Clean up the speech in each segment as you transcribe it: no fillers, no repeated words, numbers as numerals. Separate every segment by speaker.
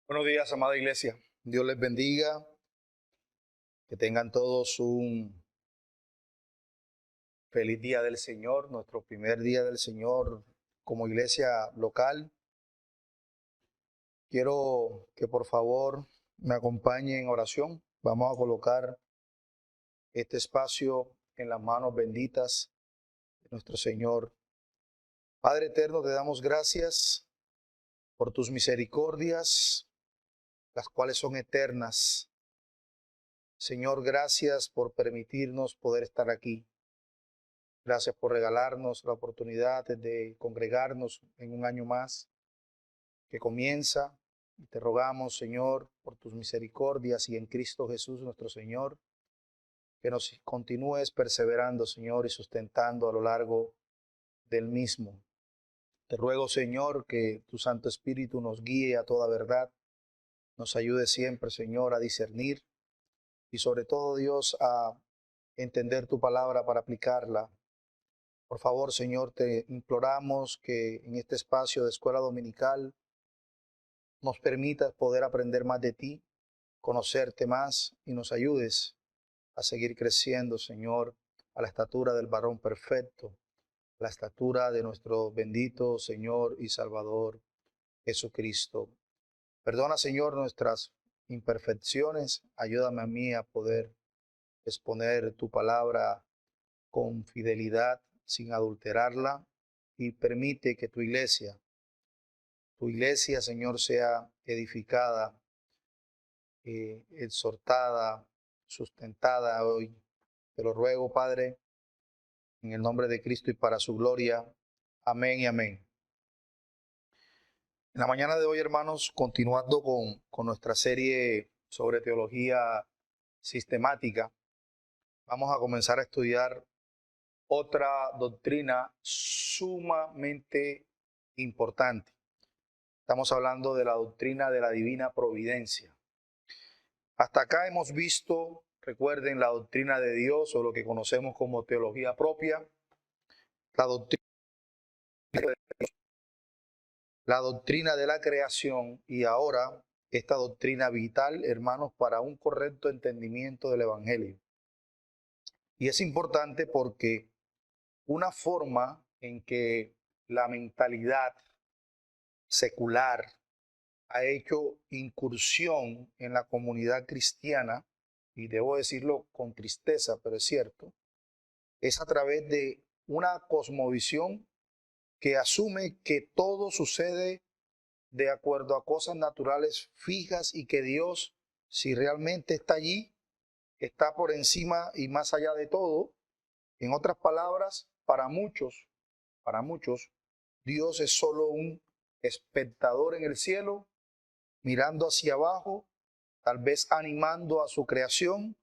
Speaker 1: Buenos días, amada iglesia. Dios les bendiga. Que tengan todos un feliz día del Señor, nuestro primer día del Señor como iglesia local. Quiero que por favor me acompañen en oración. Vamos a colocar este espacio en las manos benditas de nuestro Señor. Padre eterno, te damos gracias por tus misericordias, las cuales son eternas. Señor, gracias por permitirnos poder estar aquí. Gracias por regalarnos la oportunidad de congregarnos en un año más que comienza. Y te rogamos, Señor, por tus misericordias y en Cristo Jesús nuestro Señor, que nos continúes perseverando, Señor, y sustentando a lo largo del mismo. Te ruego, Señor, que tu Santo Espíritu nos guíe a toda verdad, nos ayude siempre, Señor, a discernir y sobre todo, Dios, a entender tu palabra para aplicarla. Por favor, Señor, te imploramos que en este espacio de escuela dominical nos permitas poder aprender más de ti, conocerte más y nos ayudes a seguir creciendo, Señor, a la estatura del varón perfecto, a la estatura de nuestro bendito Señor y Salvador Jesucristo. Perdona, Señor, nuestras imperfecciones. Ayúdame a mí a poder exponer tu palabra con fidelidad, sin adulterarla, y permite que tu iglesia, Señor, sea edificada, exhortada, sustentada hoy. Te lo ruego, Padre, en el nombre de Cristo y para su gloria. Amén y amén. En la mañana de hoy, hermanos, continuando con nuestra serie sobre teología sistemática, vamos a comenzar a estudiar otra doctrina sumamente importante. Estamos hablando de la doctrina de la divina providencia. Hasta acá hemos visto, recuerden, la doctrina de Dios o lo que conocemos como teología propia, la doctrina, la doctrina de la creación y ahora esta doctrina vital, hermanos, para un correcto entendimiento del Evangelio. Y es importante porque una forma en que la mentalidad secular ha hecho incursión en la comunidad cristiana, y debo decirlo con tristeza, pero es cierto, es a través de una cosmovisión que asume que todo sucede de acuerdo a cosas naturales fijas y que Dios, si realmente está allí, está por encima y más allá de todo. En otras palabras, para muchos, Dios es solo un espectador en el cielo, mirando hacia abajo, tal vez animando a su creación,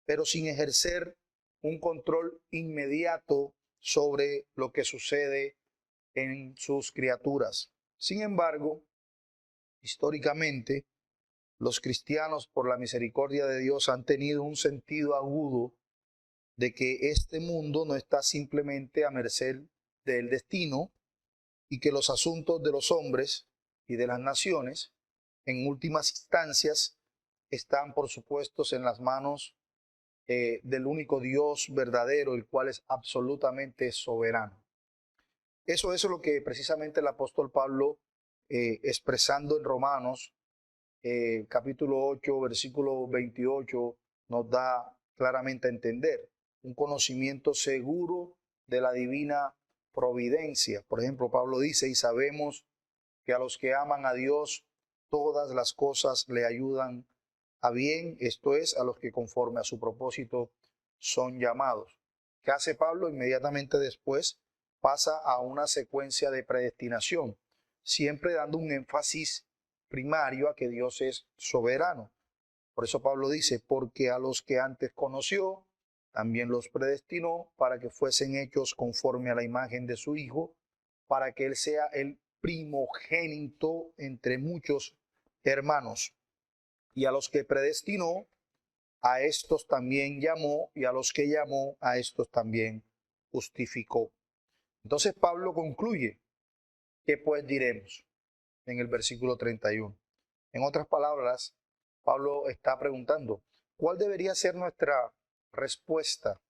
Speaker 1: pero sin ejercer un control inmediato sobre lo que sucede en sus criaturas. Sin embargo, históricamente, los cristianos, por la misericordia de Dios, han tenido un sentido agudo de que este mundo no está simplemente a merced del destino y que los asuntos de los hombres y de las naciones, en últimas instancias, están, por supuesto, en las manos del único Dios verdadero, el cual es absolutamente soberano. Eso es lo que precisamente el apóstol Pablo, expresando en Romanos, capítulo 8, versículo 28, nos da claramente a entender un conocimiento seguro de la divina providencia. Por ejemplo, Pablo dice, y sabemos que a los que aman a Dios, todas las cosas le ayudan a bien, esto es, a los que conforme a su propósito son llamados. ¿Qué hace Pablo? Inmediatamente después pasa a una secuencia de predestinación, siempre dando un énfasis primario a que Dios es soberano. Por eso Pablo dice, porque a los que antes conoció, también los predestinó para que fuesen hechos conforme a la imagen de su Hijo, para que Él sea el primogénito entre muchos hermanos. Y a los que predestinó, a estos también llamó, y a los que llamó, a estos también justificó. Entonces Pablo concluye, ¿qué pues diremos? En el versículo 31. En otras palabras, Pablo está preguntando, ¿cuál debería ser nuestra respuesta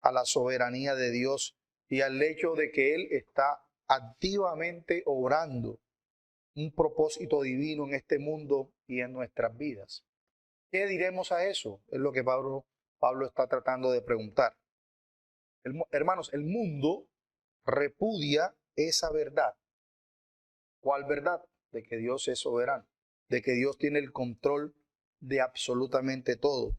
Speaker 1: a la soberanía de Dios y al hecho de que Él está activamente obrando un propósito divino en este mundo y en nuestras vidas? ¿Qué diremos a eso? Es lo que Pablo está tratando de preguntar. Hermanos, el mundo repudia esa verdad. ¿Cuál verdad? De que Dios es soberano, de que Dios tiene el control de absolutamente todo.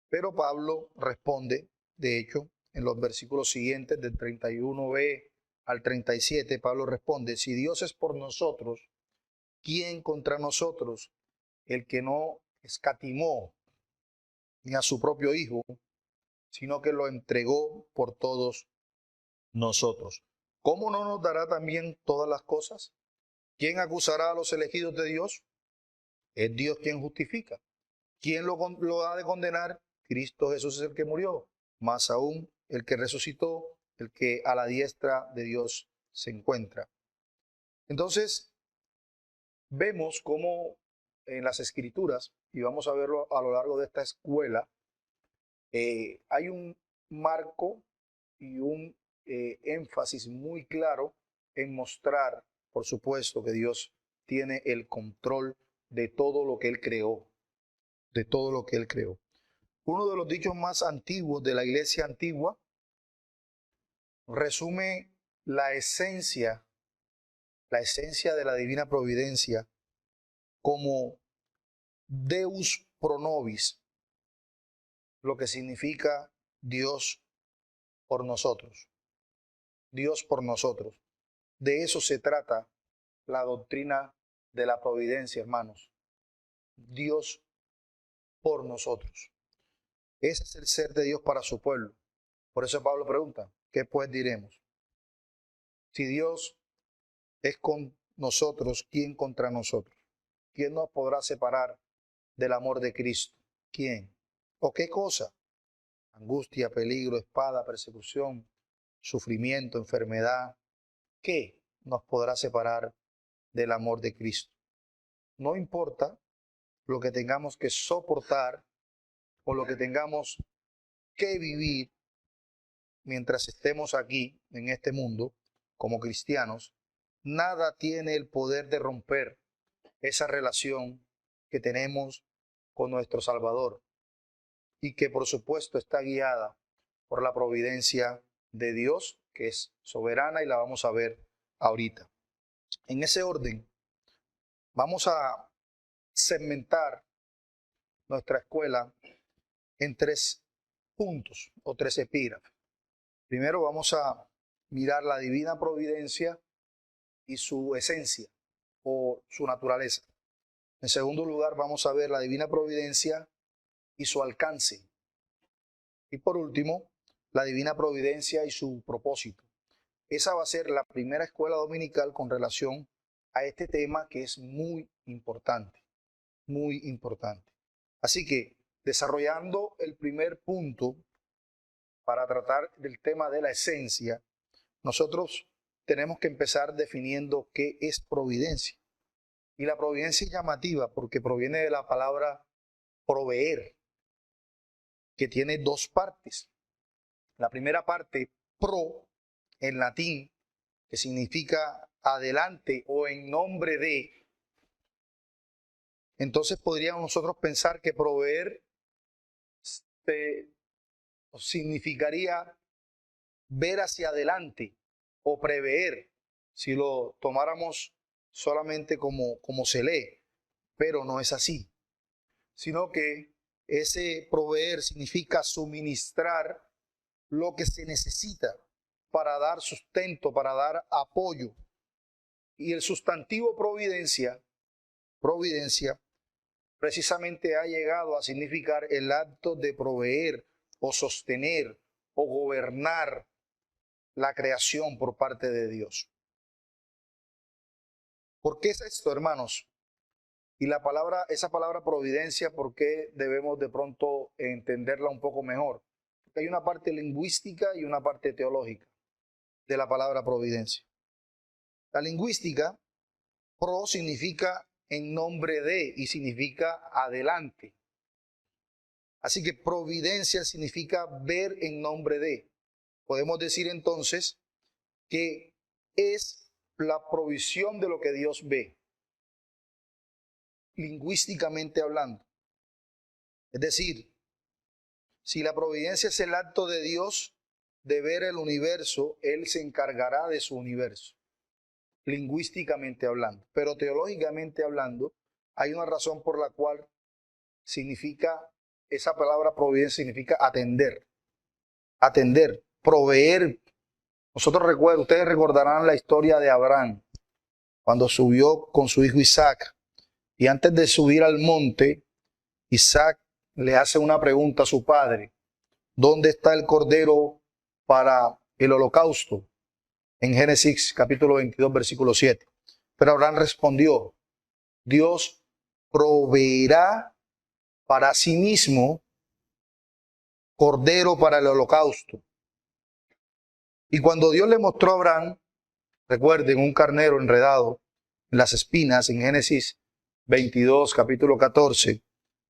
Speaker 1: Pero Pablo responde, de hecho, en los versículos siguientes, del 31b al 37, Pablo responde, si Dios es por nosotros, ¿quién contra nosotros? El que no escatimó ni a su propio Hijo, sino que lo entregó por todos nosotros. ¿Cómo no nos dará también todas las cosas? ¿Quién acusará a los elegidos de Dios? Es Dios quien justifica. ¿Quién lo ha de condenar? Cristo Jesús es el que murió, más aún el que resucitó, el que a la diestra de Dios se encuentra. Entonces, vemos cómo en las Escrituras, y vamos a verlo a lo largo de esta escuela, hay un marco y un énfasis muy claro en mostrar, por supuesto, que Dios tiene el control de todo lo que Él creó, de todo lo que Él creó. Uno de los dichos más antiguos de la iglesia antigua resume la esencia de la divina providencia como Deus pro nobis, lo que significa Dios por nosotros. Dios por nosotros. De eso se trata la doctrina de la providencia, hermanos. Dios por nosotros. Ese es el ser de Dios para su pueblo. Por eso Pablo pregunta, ¿qué pues diremos? Si Dios es con nosotros, ¿quién contra nosotros? ¿Quién nos podrá separar del amor de Cristo? ¿Quién? ¿O qué cosa? Angustia, peligro, espada, persecución, sufrimiento, enfermedad. ¿Qué nos podrá separar del amor de Cristo? No importa lo que tengamos que soportar o lo que tengamos que vivir mientras estemos aquí en este mundo como cristianos, nada tiene el poder de romper esa relación que tenemos con nuestro Salvador y que por supuesto está guiada por la providencia de Dios, que es soberana y la vamos a ver ahorita. En ese orden, vamos a segmentar nuestra escuela en 3 puntos o 3 epígrafes. Primero vamos a mirar la divina providencia y su esencia o su naturaleza. En segundo lugar, vamos a ver la divina providencia y su alcance. Y por último, la divina providencia y su propósito. Esa va a ser la primera escuela dominical con relación a este tema que es muy importante, muy importante. Así que, desarrollando el primer punto para tratar del tema de la esencia, nosotros tenemos que empezar definiendo qué es providencia. Y la providencia es llamativa porque proviene de la palabra proveer, que tiene 2 partes. La primera parte, pro, en latín, que significa adelante o en nombre de. Entonces podríamos nosotros pensar que proveer significaría ver hacia adelante o prever, si lo tomáramos solamente como se lee, pero no es así, sino que ese proveer significa suministrar lo que se necesita para dar sustento, para dar apoyo. Y el sustantivo providencia precisamente ha llegado a significar el acto de proveer o sostener o gobernar la creación por parte de Dios. ¿Por qué es esto, hermanos? Y esa palabra providencia, ¿por qué debemos de pronto entenderla un poco mejor? Porque hay una parte lingüística y una parte teológica de la palabra providencia. La lingüística, pro significa en nombre de y significa adelante. Así que providencia significa ver en nombre de. Podemos decir entonces que es la provisión de lo que Dios ve, lingüísticamente hablando. Es decir, si la providencia es el acto de Dios de ver el universo, Él se encargará de su universo, lingüísticamente hablando. Pero teológicamente hablando, hay una razón por la cual significa, esa palabra providencia significa atender, proveer. Ustedes recordarán la historia de Abraham, cuando subió con su hijo Isaac, y antes de subir al monte, Isaac le hace una pregunta a su padre: ¿dónde está el cordero para el holocausto? En Génesis capítulo 22, versículo 7. Pero Abraham respondió: Dios proveerá para sí mismo cordero para el holocausto. Y cuando Dios le mostró a Abraham, recuerden, un carnero enredado en las espinas, en Génesis 22, capítulo 14,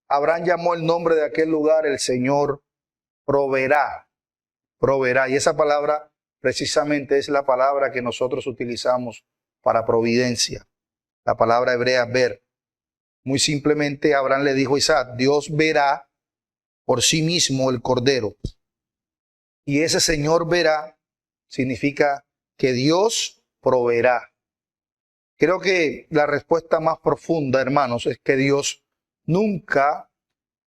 Speaker 1: Abraham llamó el nombre de aquel lugar: el Señor proveerá. Y esa palabra precisamente es la palabra que nosotros utilizamos para providencia, la palabra hebrea ver. Muy simplemente, Abraham le dijo a Isaac: Dios verá por sí mismo el cordero. Y ese Señor verá significa que Dios proveerá. Creo que la respuesta más profunda, hermanos, es que Dios nunca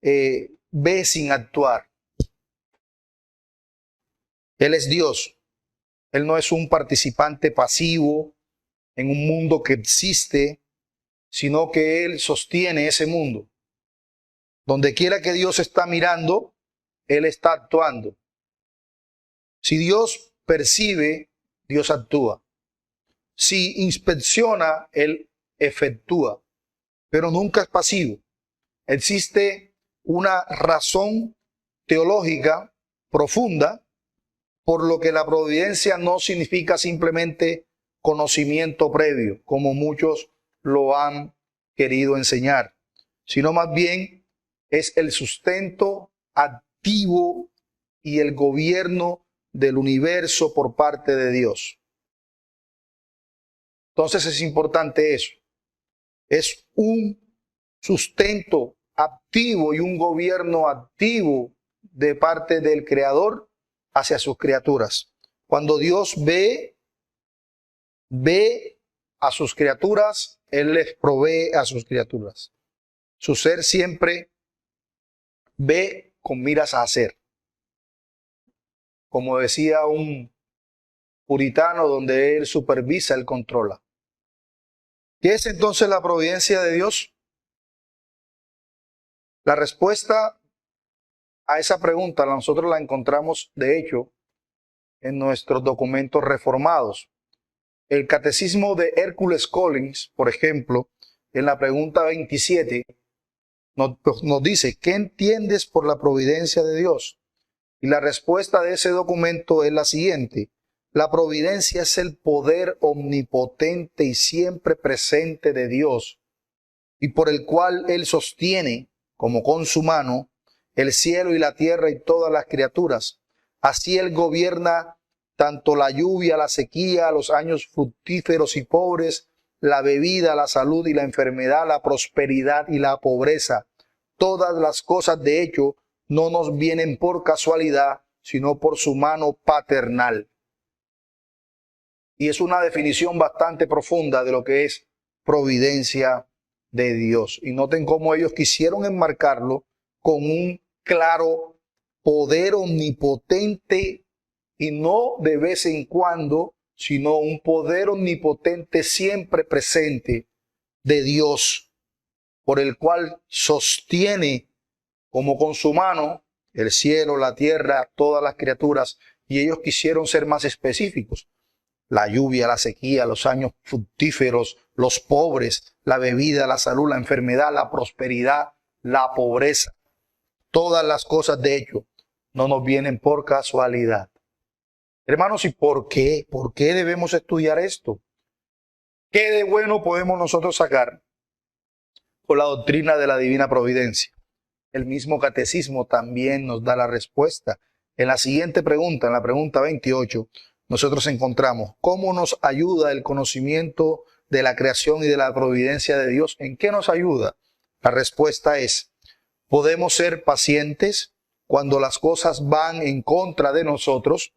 Speaker 1: ve sin actuar. Él es Dios. Él no es un participante pasivo en un mundo que existe, sino que Él sostiene ese mundo. Donde quiera que Dios está mirando, Él está actuando. Si Dios percibe, Dios actúa. Si inspecciona, Él efectúa. Pero nunca es pasivo. Existe una razón teológica profunda por lo que la providencia no significa simplemente conocimiento previo, como muchos lo han querido enseñar, sino más bien es el sustento activo y el gobierno del universo por parte de Dios. Entonces es importante eso. Es un sustento activo y un gobierno activo de parte del Creador hacia sus criaturas. Cuando Dios ve a sus criaturas, Él les provee a sus criaturas. Su ser siempre ve con miras a hacer. Como decía un puritano, donde Él supervisa, Él controla. ¿Qué es entonces la providencia de Dios? La respuesta a esa pregunta nosotros la encontramos, de hecho, en nuestros documentos reformados. El Catecismo de Hércules Collins, por ejemplo, en la pregunta 27, nos dice: ¿qué entiendes por la providencia de Dios? Y la respuesta de ese documento es la siguiente: la providencia es el poder omnipotente y siempre presente de Dios, y por el cual Él sostiene, como con su mano, el cielo y la tierra y todas las criaturas. Así Él gobierna tanto la lluvia, la sequía, los años fructíferos y pobres, la bebida, la salud y la enfermedad, la prosperidad y la pobreza. Todas las cosas, de hecho, no nos vienen por casualidad, sino por su mano paternal. Y es una definición bastante profunda de lo que es providencia de Dios. Y noten cómo ellos quisieron enmarcarlo con un claro poder omnipotente, y no de vez en cuando, sino un poder omnipotente siempre presente de Dios, por el cual sostiene como con su mano el cielo, la tierra, todas las criaturas. Y ellos quisieron ser más específicos: la lluvia, la sequía, los años fructíferos, los pobres, la bebida, la salud, la enfermedad, la prosperidad, la pobreza. Todas las cosas, de hecho, no nos vienen por casualidad. Hermanos, ¿y por qué? ¿Por qué debemos estudiar esto? ¿Qué de bueno podemos nosotros sacar o la doctrina de la divina providencia? El mismo catecismo también nos da la respuesta. En la siguiente pregunta, en la pregunta 28, nosotros encontramos cómo nos ayuda el conocimiento de la creación y de la providencia de Dios. ¿En qué nos ayuda? La respuesta es: podemos ser pacientes cuando las cosas van en contra de nosotros,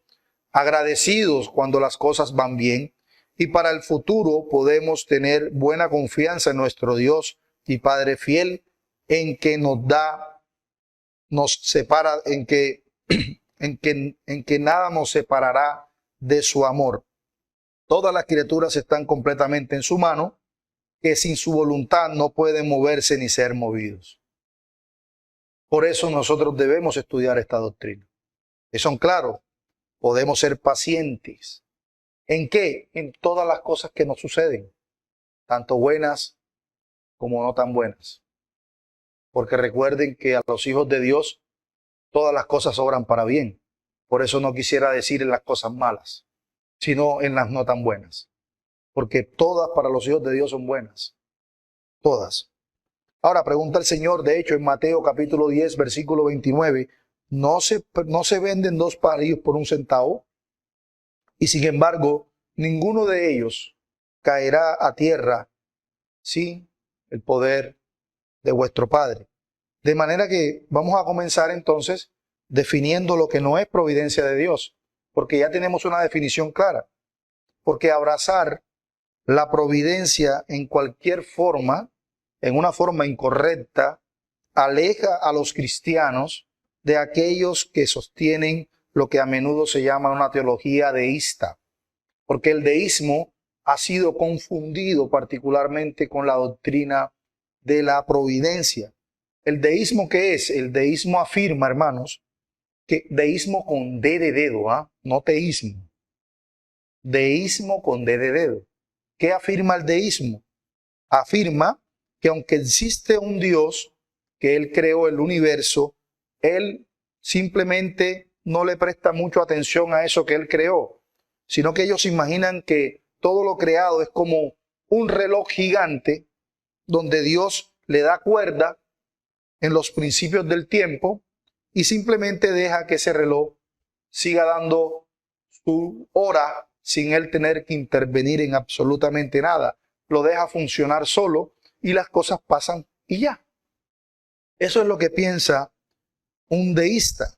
Speaker 1: agradecidos cuando las cosas van bien, y para el futuro podemos tener buena confianza en nuestro Dios y Padre fiel, en que nos separa, en que nada nos separará de su amor. Todas las criaturas están completamente en su mano, que sin su voluntad no pueden moverse ni ser movidos. Por eso nosotros debemos estudiar esta doctrina. Eso es claro, podemos ser pacientes. ¿En qué? En todas las cosas que nos suceden, tanto buenas como no tan buenas. Porque recuerden que a los hijos de Dios todas las cosas obran para bien. Por eso no quisiera decir en las cosas malas, sino en las no tan buenas. Porque todas para los hijos de Dios son buenas. Todas. Ahora pregunta el Señor, de hecho, en Mateo capítulo 10, versículo 29, ¿no se venden 2 parillos por 1 centavo? Y sin embargo, ninguno de ellos caerá a tierra sin el poder de vuestro Padre. De manera que vamos a comenzar entonces definiendo lo que no es providencia de Dios, porque ya tenemos una definición clara. Porque abrazar la providencia en cualquier forma, en una forma incorrecta, aleja a los cristianos de aquellos que sostienen lo que a menudo se llama una teología deísta, porque el deísmo ha sido confundido particularmente con la doctrina de la providencia. ¿El deísmo qué es? El deísmo afirma, hermanos, que deísmo con D de dedo, no teísmo. Deísmo con D de dedo. ¿Qué afirma el deísmo? Afirma que aunque existe un Dios, que Él creó el universo, Él simplemente no le presta mucha atención a eso que Él creó, sino que ellos imaginan que todo lo creado es como un reloj gigante donde Dios le da cuerda en los principios del tiempo y simplemente deja que ese reloj siga dando su hora sin Él tener que intervenir en absolutamente nada. Lo deja funcionar solo y las cosas pasan y ya. Eso es lo que piensa un deísta.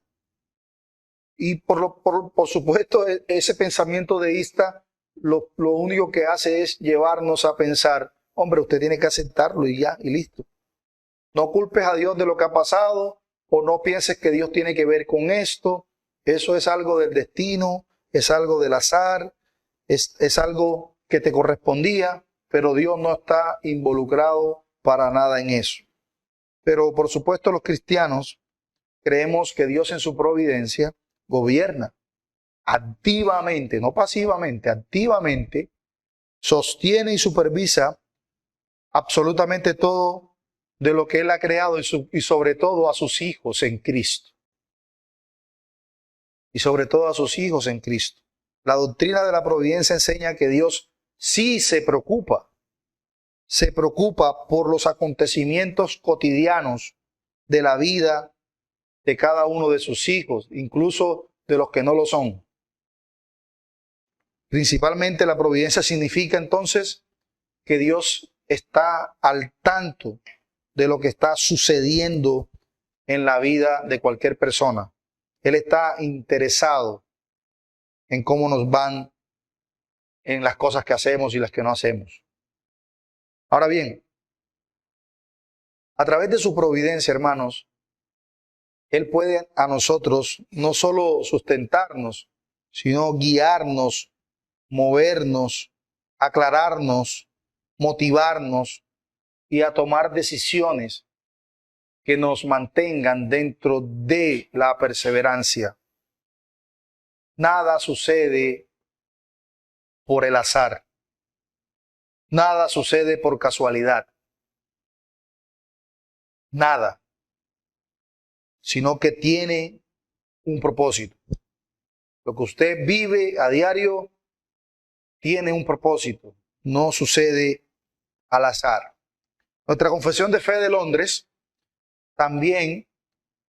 Speaker 1: Y por supuesto, ese pensamiento deísta lo único que hace es llevarnos a pensar, hombre, usted tiene que aceptarlo y ya, y listo. No culpes a Dios de lo que ha pasado, o no pienses que Dios tiene que ver con esto. Eso es algo del destino, es algo del azar, es algo que te correspondía, pero Dios no está involucrado para nada en eso. Pero por supuesto los cristianos creemos que Dios en su providencia gobierna activamente, no pasivamente, activamente, sostiene y supervisa absolutamente todo de lo que Él ha creado y sobre todo a sus hijos en Cristo. Y sobre todo a sus hijos en Cristo. La doctrina de la providencia enseña que Dios sí se preocupa por los acontecimientos cotidianos de la vida de cada uno de sus hijos, incluso de los que no lo son. Principalmente la providencia significa entonces que Dios está al tanto de lo que está sucediendo en la vida de cualquier persona. Él está interesado en cómo nos van en las cosas que hacemos y las que no hacemos. Ahora bien, a través de su providencia, hermanos, Él puede a nosotros no solo sustentarnos, sino guiarnos, movernos, aclararnos, motivarnos y a tomar decisiones que nos mantengan dentro de la perseverancia. Nada sucede por el azar. Nada sucede por casualidad. Nada. Sino que tiene un propósito. Lo que usted vive a diario tiene un propósito. No sucede al azar. Nuestra Confesión de Fe de Londres también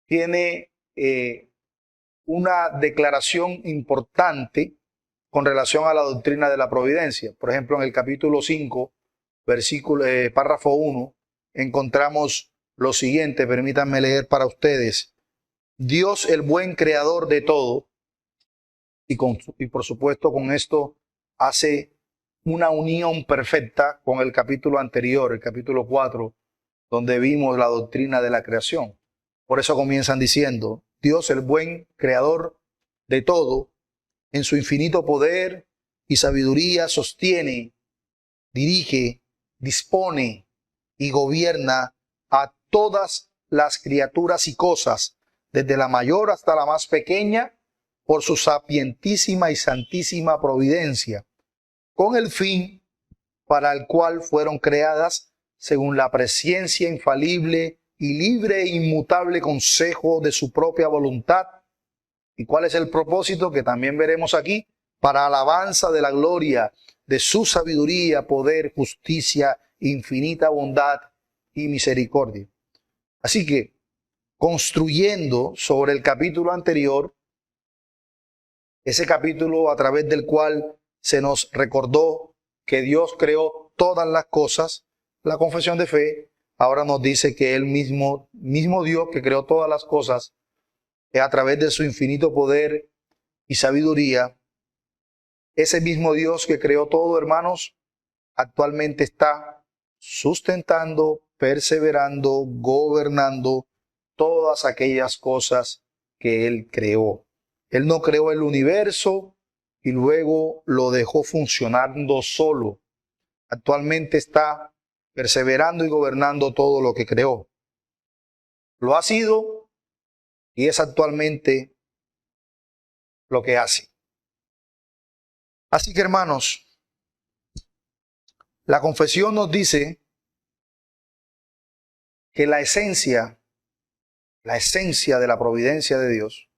Speaker 1: tiene una declaración importante con relación a la doctrina de la providencia. Por ejemplo, en el capítulo 5, párrafo 1, encontramos lo siguiente, permítanme leer para ustedes. Dios, el buen creador de todo, y por supuesto con esto hace una unión perfecta con el capítulo anterior, el capítulo 4, donde vimos la doctrina de la creación. Por eso comienzan diciendo, Dios, el buen creador de todo, en su infinito poder y sabiduría sostiene, dirige, dispone y gobierna a todas las criaturas y cosas, desde la mayor hasta la más pequeña, por su sapientísima y santísima providencia, con el fin para el cual fueron creadas, según la presciencia infalible y libre e inmutable consejo de su propia voluntad. ¿Y cuál es el propósito? Que también veremos aquí, para alabanza de la gloria de su sabiduría, poder, justicia, infinita bondad y misericordia. Así que, construyendo sobre el capítulo anterior, ese capítulo a través del cual se nos recordó que Dios creó todas las cosas, la confesión de fe ahora nos dice que Él mismo Dios que creó todas las cosas, a través de su infinito poder y sabiduría, ese mismo Dios que creó todo, hermanos, actualmente está sustentando, perseverando, gobernando todas aquellas cosas que Él creó. Él no creó el universo y luego lo dejó funcionando solo. Actualmente está perseverando y gobernando todo lo que creó. Lo ha sido y es actualmente lo que hace. Así que, hermanos, la confesión nos dice que la esencia de la providencia de Dios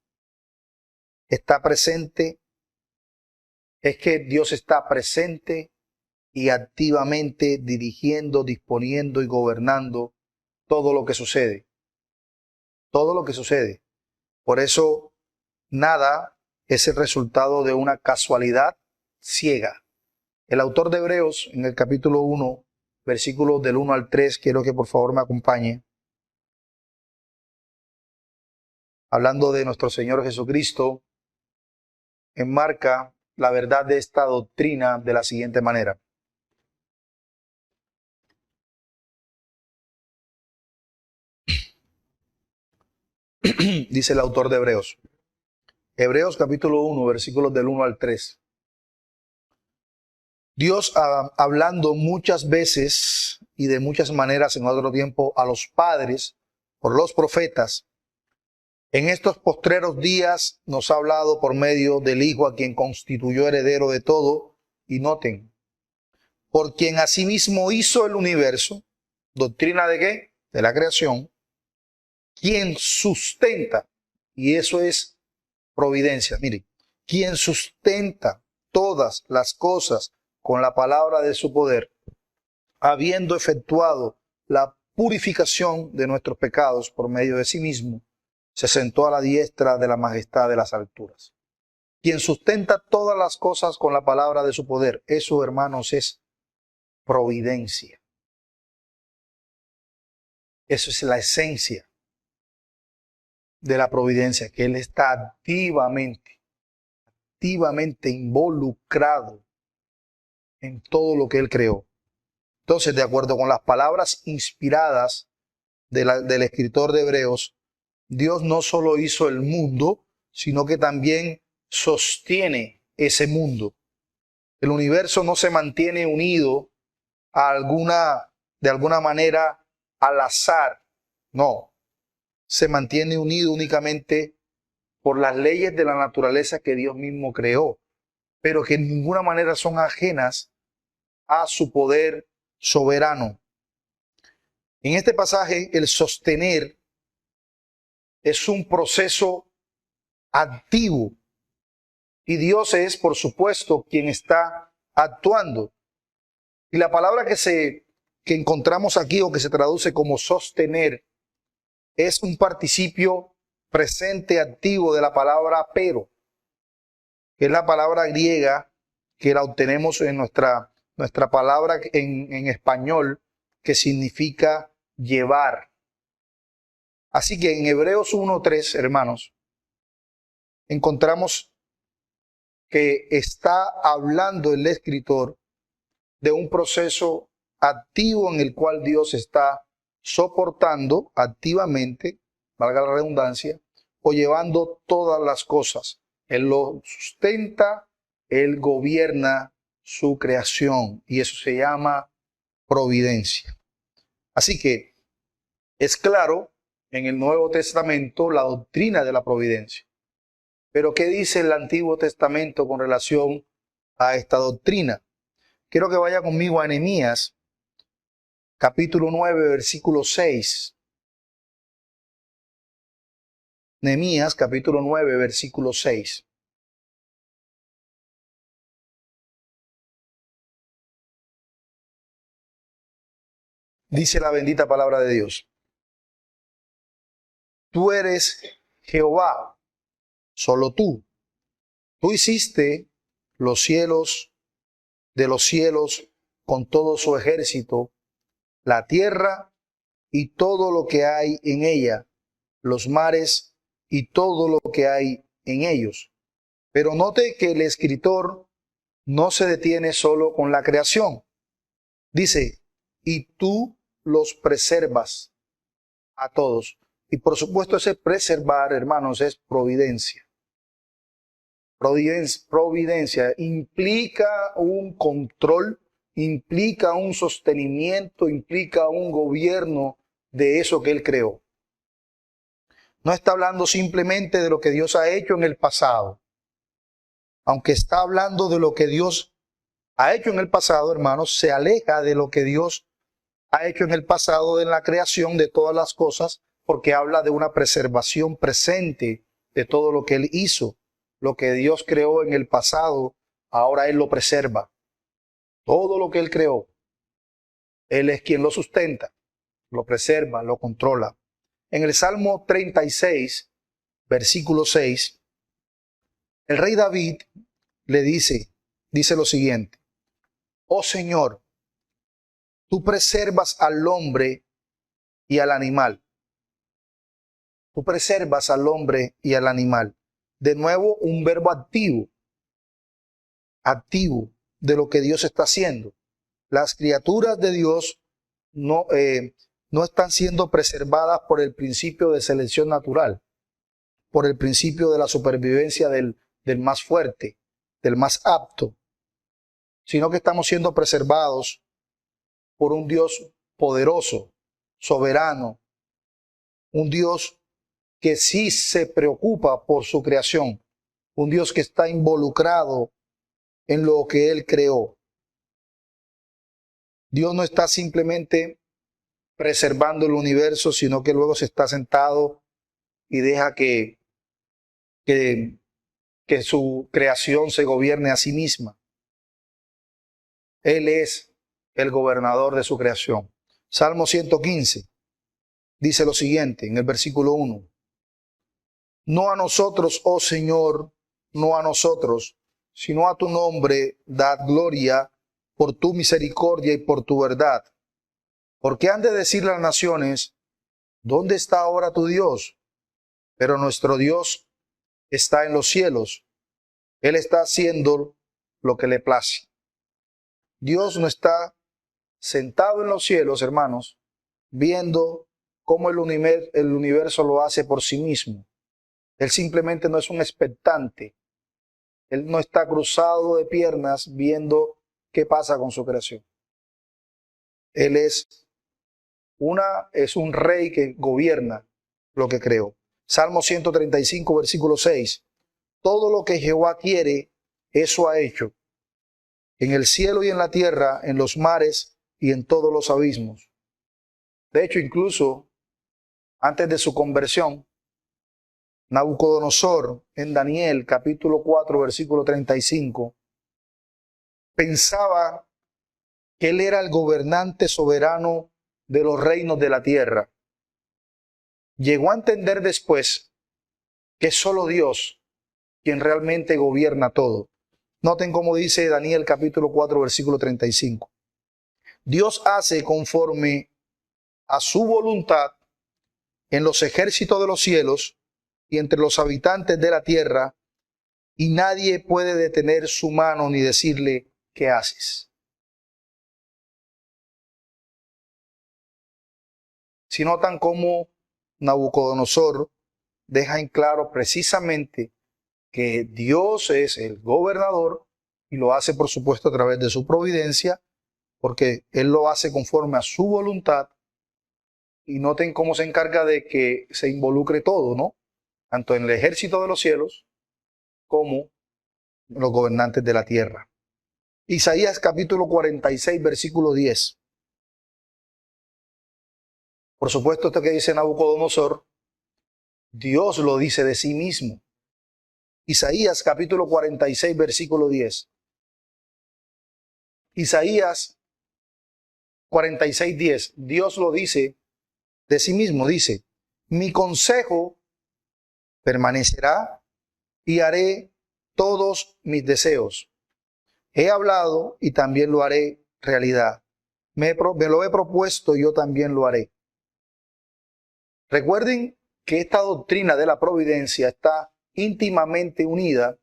Speaker 1: está presente, es que Dios está presente y activamente dirigiendo, disponiendo y gobernando todo lo que sucede. Todo lo que sucede. Por eso, nada es el resultado de una casualidad ciega. El autor de Hebreos, en el capítulo 1, versículos del 1 al 3, quiero que por favor me acompañe. Hablando de nuestro Señor Jesucristo, enmarca la verdad de esta doctrina de la siguiente manera. Dice el autor de Hebreos. Hebreos capítulo 1, versículos del 1 al 3. Dios, hablando muchas veces y de muchas maneras en otro tiempo a los padres por los profetas, en estos postreros días nos ha hablado por medio del Hijo, a quien constituyó heredero de todo. Y noten, por quien asimismo hizo el universo, doctrina de qué? De la creación, quien sustenta, y eso es providencia, miren, quien sustenta todas las cosas con la palabra de su poder, habiendo efectuado la purificación de nuestros pecados por medio de sí mismo, se sentó a la diestra de la majestad de las alturas. Quien sustenta todas las cosas con la palabra de su poder, eso, hermanos, es providencia. Eso es la esencia de la providencia, que Él está activamente involucrado en todo lo que Él creó. Entonces, de acuerdo con las palabras inspiradas del escritor de Hebreos, Dios no solo hizo el mundo, sino que también sostiene ese mundo. El universo no se mantiene unido de alguna manera al azar. No, se mantiene unido únicamente por las leyes de la naturaleza que Dios mismo creó, pero que en ninguna manera son ajenas a su poder soberano. En este pasaje, el sostener es un proceso activo y Dios es, por supuesto, quien está actuando. Y la palabra que se que encontramos aquí o que se traduce como sostener es un participio presente activo de la palabra pero, que es la palabra griega que la obtenemos en nuestra palabra en español, que significa llevar. Así que en Hebreos 1:3, hermanos, encontramos que está hablando el escritor de un proceso activo en el cual Dios está soportando activamente, valga la redundancia, o llevando todas las cosas. Él lo sustenta, Él gobierna su creación y eso se llama providencia. Así que es claro en el Nuevo Testamento la doctrina de la providencia. Pero ¿qué dice el Antiguo Testamento con relación a esta doctrina? Quiero que vaya conmigo a Nehemías, capítulo 9, versículo 6. Nehemías, capítulo 9, versículo 6. Dice la bendita palabra de Dios. Tú eres Jehová, solo tú. Tú hiciste los cielos de los cielos con todo su ejército, la tierra y todo lo que hay en ella, los mares y todo lo que hay en ellos. Pero note que el escritor no se detiene solo con la creación. Dice, y tú los preservas a todos. Y por supuesto ese preservar, hermanos, es providencia. Providencia implica un control, implica un sostenimiento, implica un gobierno de eso que Él creó. No está hablando simplemente de lo que Dios ha hecho en el pasado. Aunque está hablando de lo que Dios ha hecho en el pasado, hermanos, se aleja de lo que Dios ha hecho en el pasado en la creación de todas las cosas, porque habla de una preservación presente de todo lo que Él hizo. Lo que Dios creó en el pasado, ahora Él lo preserva. Todo lo que Él creó, Él es quien lo sustenta, lo preserva, lo controla. En el Salmo 36, versículo 6, el rey David le dice lo siguiente: oh Señor, tú preservas al hombre y al animal. Tú preservas al hombre y al animal. De nuevo, un verbo activo de lo que Dios está haciendo. Las criaturas de Dios no están siendo preservadas por el principio de selección natural, por el principio de la supervivencia del más fuerte, del más apto, sino que estamos siendo preservados por un Dios poderoso, soberano, un Dios que sí se preocupa por su creación, un Dios que está involucrado en lo que Él creó. Dios no está simplemente preservando el universo, sino que luego se está sentado y deja que su creación se gobierne a sí misma. Él es el gobernador de su creación. Salmo 115 dice lo siguiente en el versículo 1. No a nosotros, oh Señor, no a nosotros, sino a tu nombre dad gloria por tu misericordia y por tu verdad. Porque han de decir las naciones, ¿dónde está ahora tu Dios? Pero nuestro Dios está en los cielos. Él está haciendo lo que le place. Dios no está sentado en los cielos, hermanos, viendo cómo el universo lo hace por sí mismo. Él simplemente no es un expectante. Él no está cruzado de piernas viendo qué pasa con su creación. Él es un rey que gobierna lo que creó. Salmo 135, versículo 6. Todo lo que Jehová quiere, eso ha hecho. En el cielo y en la tierra, en los mares y en todos los abismos. De hecho, incluso antes de su conversión, Nabucodonosor, en Daniel capítulo 4, versículo 35, pensaba que Él era el gobernante soberano de los reinos de la tierra. Llegó a entender después que es solo Dios quien realmente gobierna todo. Noten cómo dice Daniel capítulo 4, versículo 35. Dios hace conforme a su voluntad en los ejércitos de los cielos y entre los habitantes de la tierra, y nadie puede detener su mano ni decirle, ¿qué haces? Si notan cómo Nabucodonosor deja en claro precisamente que Dios es el gobernador, y lo hace por supuesto a través de su providencia, porque Él lo hace conforme a su voluntad, y noten cómo se encarga de que se involucre todo, ¿no? Tanto en el ejército de los cielos como los gobernantes de la tierra. Isaías capítulo 46, versículo 10. Por supuesto, esto que dice Nabucodonosor, Dios lo dice de sí mismo. Isaías capítulo 46, versículo 10. Isaías 46, 10. Dios lo dice de sí mismo, dice, mi consejo permanecerá y haré todos mis deseos. He hablado y también lo haré realidad. Me lo he propuesto y yo también lo haré. Recuerden que esta doctrina de la providencia está íntimamente unida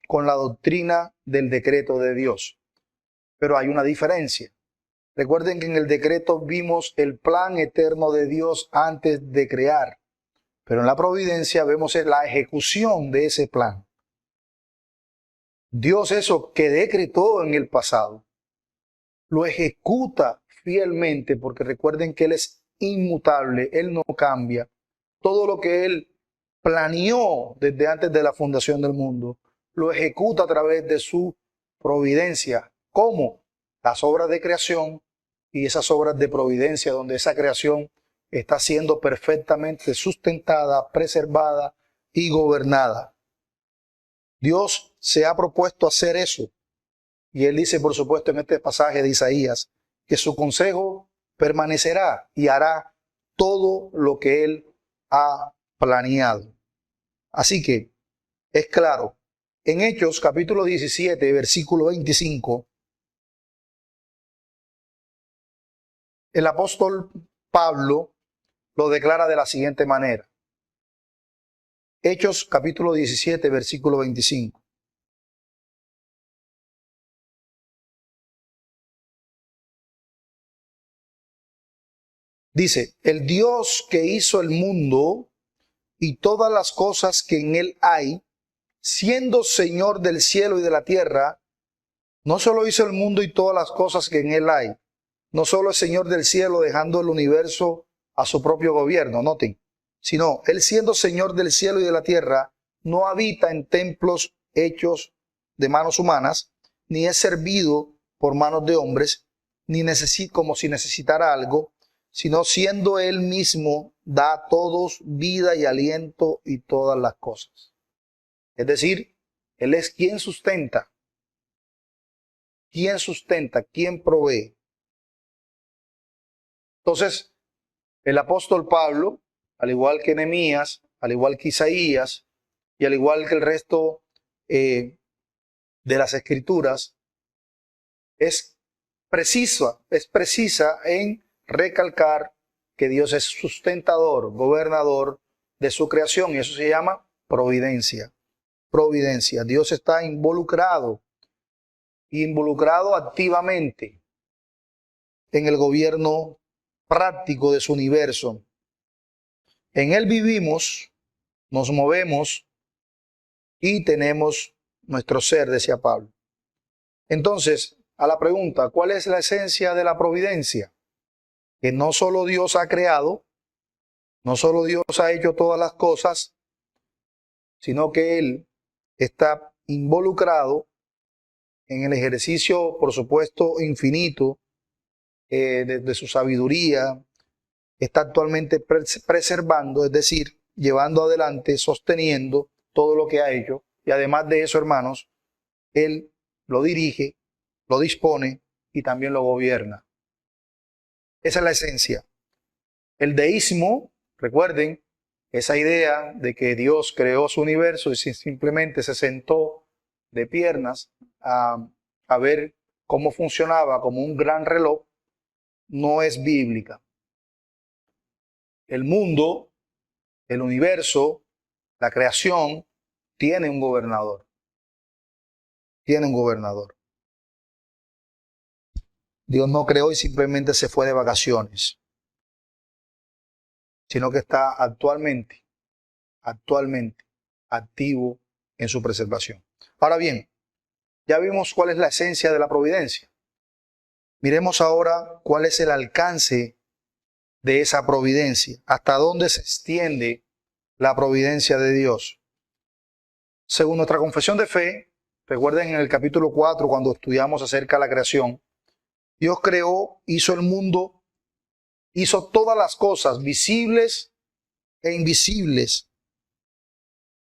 Speaker 1: con la doctrina del decreto de Dios. Pero hay una diferencia. Recuerden que en el decreto vimos el plan eterno de Dios antes de crear. Pero en la providencia vemos la ejecución de ese plan. Dios eso que decretó en el pasado, lo ejecuta fielmente, porque recuerden que Él es inmutable, Él no cambia. Todo lo que Él planeó desde antes de la fundación del mundo, lo ejecuta a través de su providencia. ¿Cómo? Las obras de creación y esas obras de providencia, donde esa creación está siendo perfectamente sustentada, preservada y gobernada. Dios se ha propuesto hacer eso. Y Él dice, por supuesto, en este pasaje de Isaías, que su consejo permanecerá y hará todo lo que Él ha planeado. Así que es claro, en Hechos capítulo 17, versículo 25, el apóstol Pablo lo declara de la siguiente manera. Hechos capítulo 17, versículo 25. Dice, el Dios que hizo el mundo y todas las cosas que en él hay, siendo Señor del cielo y de la tierra, no solo hizo el mundo y todas las cosas que en él hay, no solo es Señor del cielo dejando el universo a su propio gobierno, noten, sino Él siendo Señor del cielo y de la tierra, no habita en templos hechos de manos humanas, ni es servido por manos de hombres, ni como si necesitara algo, sino siendo Él mismo, da a todos vida y aliento y todas las cosas. Es decir, Él es quien sustenta, quien provee. Entonces, el apóstol Pablo, al igual que Nehemías, al igual que Isaías, y al igual que el resto de las escrituras, es precisa en recalcar que Dios es sustentador, gobernador de su creación, y eso se llama providencia. Providencia. Dios está involucrado activamente en el gobierno práctico de su universo. En Él vivimos, nos movemos y tenemos nuestro ser, decía Pablo. Entonces, a la pregunta, ¿cuál es la esencia de la providencia? Que no solo Dios ha creado, no solo Dios ha hecho todas las cosas, sino que Él está involucrado en el ejercicio, por supuesto, infinito de su sabiduría, está actualmente preservando, es decir, llevando adelante, sosteniendo todo lo que ha hecho. Y además de eso, hermanos, Él lo dirige, lo dispone y también lo gobierna. Esa es la esencia. El deísmo, recuerden, esa idea de que Dios creó su universo y simplemente se sentó de piernas a ver cómo funcionaba como un gran reloj, no es bíblica. El mundo, el universo, la creación, tiene un gobernador. Tiene un gobernador. Dios no creó y simplemente se fue de vacaciones, sino que está actualmente activo en su preservación. Ahora bien, ya vimos cuál es la esencia de la providencia. Miremos ahora cuál es el alcance de esa providencia, hasta dónde se extiende la providencia de Dios. Según nuestra confesión de fe, recuerden en el capítulo 4, cuando estudiamos acerca de la creación, Dios creó, hizo el mundo, hizo todas las cosas visibles e invisibles.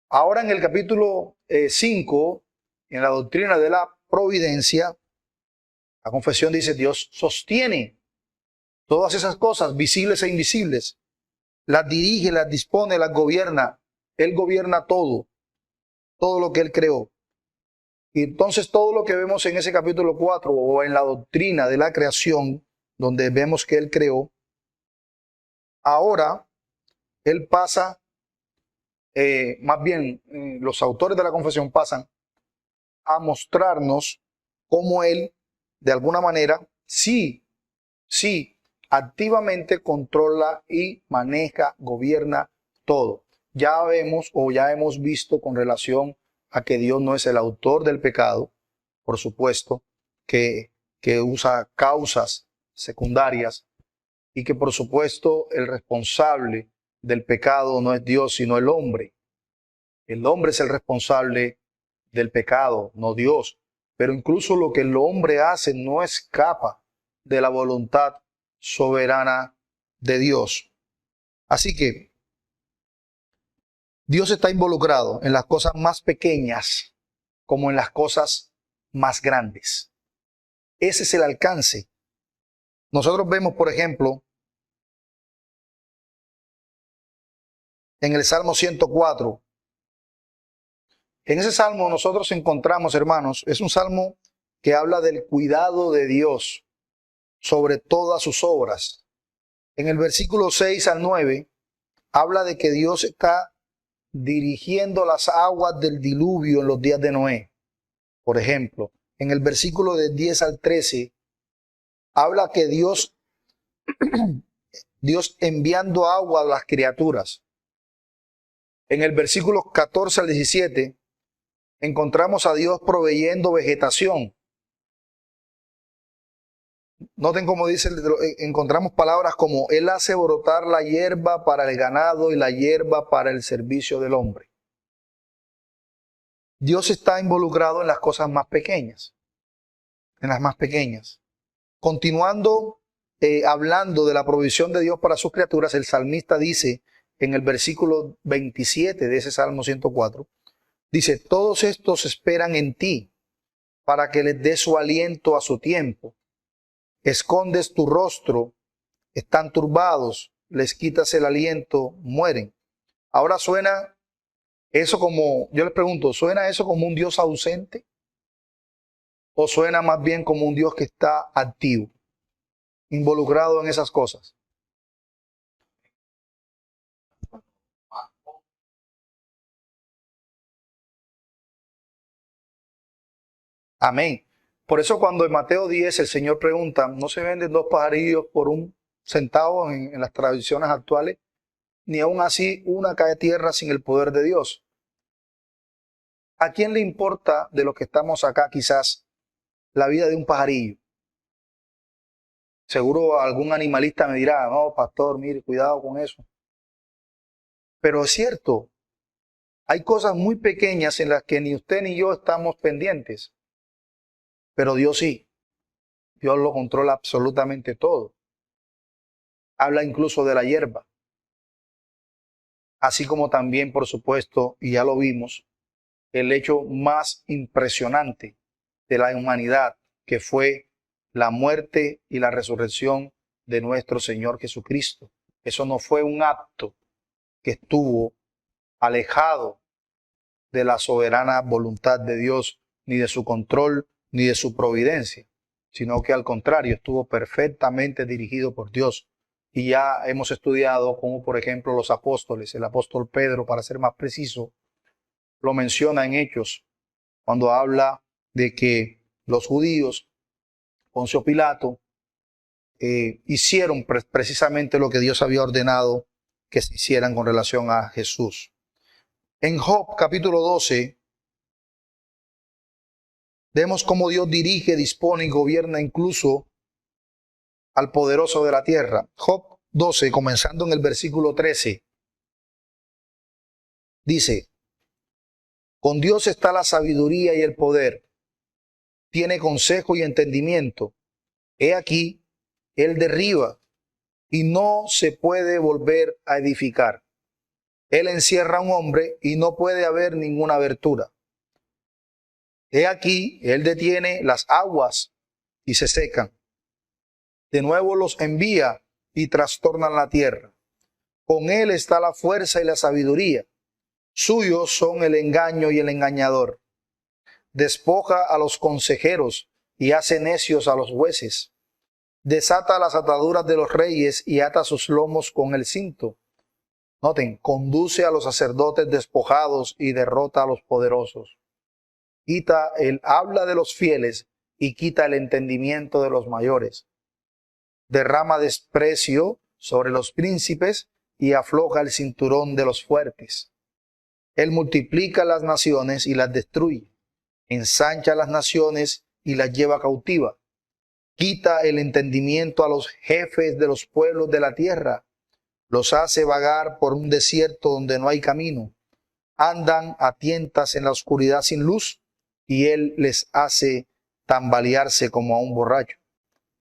Speaker 1: Ahora en el capítulo 5, en la doctrina de la providencia, la confesión dice: Dios sostiene todas esas cosas visibles e invisibles. Las dirige, las dispone, las gobierna. Él gobierna todo lo que Él creó. Y entonces todo lo que vemos en ese capítulo 4 o en la doctrina de la creación, donde vemos que Él creó, ahora Él pasa, más bien los autores de la confesión pasan a mostrarnos cómo Él, de alguna manera, sí, activamente controla y maneja, gobierna todo. Ya vemos o ya hemos visto con relación a que Dios no es el autor del pecado, por supuesto, que usa causas secundarias y que por supuesto el responsable del pecado no es Dios sino el hombre. El hombre es el responsable del pecado, no Dios. Pero incluso lo que el hombre hace no escapa de la voluntad soberana de Dios. Así que Dios está involucrado en las cosas más pequeñas como en las cosas más grandes. Ese es el alcance. Nosotros vemos, por ejemplo, en el Salmo 104. En ese salmo nosotros encontramos, hermanos, es un salmo que habla del cuidado de Dios sobre todas sus obras. En el versículo 6 al 9 habla de que Dios está dirigiendo las aguas del diluvio en los días de Noé. Por ejemplo, en el versículo de 10 al 13 habla que Dios enviando agua a las criaturas. En el versículo 14 al 17 encontramos a Dios proveyendo vegetación. Noten cómo dice, encontramos palabras como: Él hace brotar la hierba para el ganado y la hierba para el servicio del hombre. Dios está involucrado en las cosas más pequeñas, en las más pequeñas. Continuando hablando de la provisión de Dios para sus criaturas, el salmista dice en el versículo 27 de ese Salmo 104, dice: todos estos esperan en ti para que les dé su aliento a su tiempo. Escondes tu rostro, están turbados, les quitas el aliento, mueren. Ahora suena eso como, yo les pregunto, ¿suena eso como un Dios ausente? ¿O suena más bien como un Dios que está activo, involucrado en esas cosas? Amén. Por eso cuando en Mateo 10 el Señor pregunta: ¿no se venden dos pajarillos por un centavo en las tradiciones actuales? Ni aún así una cae a tierra sin el poder de Dios. ¿A quién le importa de los que estamos acá quizás la vida de un pajarillo? Seguro algún animalista me dirá: no, pastor, mire, cuidado con eso. Pero es cierto, hay cosas muy pequeñas en las que ni usted ni yo estamos pendientes. Pero Dios sí. Dios lo controla absolutamente todo. Habla incluso de la hierba. Así como también, por supuesto, y ya lo vimos, el hecho más impresionante de la humanidad, que fue la muerte y la resurrección de nuestro Señor Jesucristo. Eso no fue un acto que estuvo alejado de la soberana voluntad de Dios, ni de su control, ni de su providencia, sino que al contrario, estuvo perfectamente dirigido por Dios. Y ya hemos estudiado como, por ejemplo, los apóstoles, el apóstol Pedro, para ser más preciso, lo menciona en Hechos, cuando habla de que los judíos, Poncio Pilato, hicieron precisamente lo que Dios había ordenado que se hicieran con relación a Jesús. En Job capítulo 12, vemos cómo Dios dirige, dispone y gobierna incluso al poderoso de la tierra. Job 12, comenzando en el versículo 13, dice: con Dios está la sabiduría y el poder, tiene consejo y entendimiento. He aquí, Él derriba y no se puede volver a edificar. Él encierra a un hombre y no puede haber ninguna abertura. He aquí, Él detiene las aguas y se secan. De nuevo los envía y trastornan la tierra. Con Él está la fuerza y la sabiduría. Suyos son el engaño y el engañador. Despoja a los consejeros y hace necios a los jueces. Desata las ataduras de los reyes y ata sus lomos con el cinto. Noten, conduce a los sacerdotes despojados y derrota a los poderosos. Quita el habla de los fieles y quita el entendimiento de los mayores. Derrama desprecio sobre los príncipes y afloja el cinturón de los fuertes. Él multiplica las naciones y las destruye. Ensancha las naciones y las lleva cautiva. Quita el entendimiento a los jefes de los pueblos de la tierra. Los hace vagar por un desierto donde no hay camino. Andan a tientas en la oscuridad sin luz, y Él les hace tambalearse como a un borracho.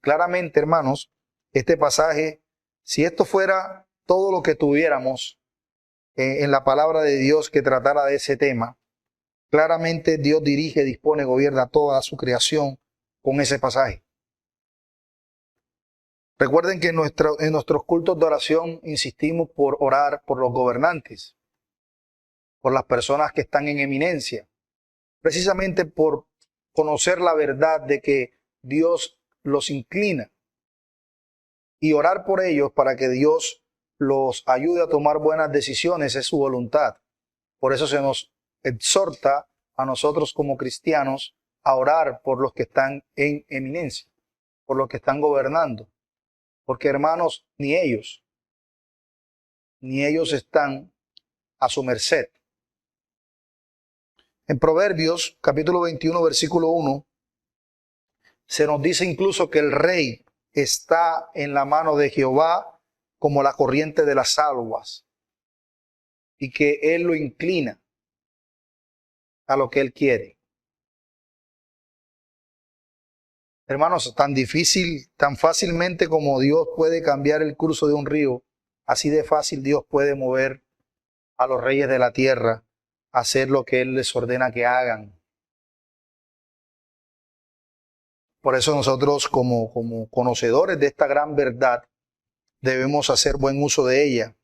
Speaker 1: Claramente, hermanos, este pasaje, si esto fuera todo lo que tuviéramos en la palabra de Dios que tratara de ese tema, claramente Dios dirige, dispone, gobierna toda su creación con ese pasaje. Recuerden que en nuestros cultos de oración insistimos por orar por los gobernantes, por las personas que están en eminencia, precisamente por conocer la verdad de que Dios los inclina y orar por ellos para que Dios los ayude a tomar buenas decisiones es su voluntad. Por eso se nos exhorta a nosotros como cristianos a orar por los que están en eminencia, por los que están gobernando. Porque, hermanos, ni ellos están a su merced. En Proverbios, capítulo 21, versículo 1, se nos dice incluso que el rey está en la mano de Jehová como la corriente de las aguas y que Él lo inclina a lo que Él quiere. Hermanos, tan difícil, tan fácilmente como Dios puede cambiar el curso de un río, así de fácil Dios puede mover a los reyes de la tierra a hacer lo que Él les ordena que hagan. Por eso nosotros como conocedores de esta gran verdad debemos hacer buen uso de ella.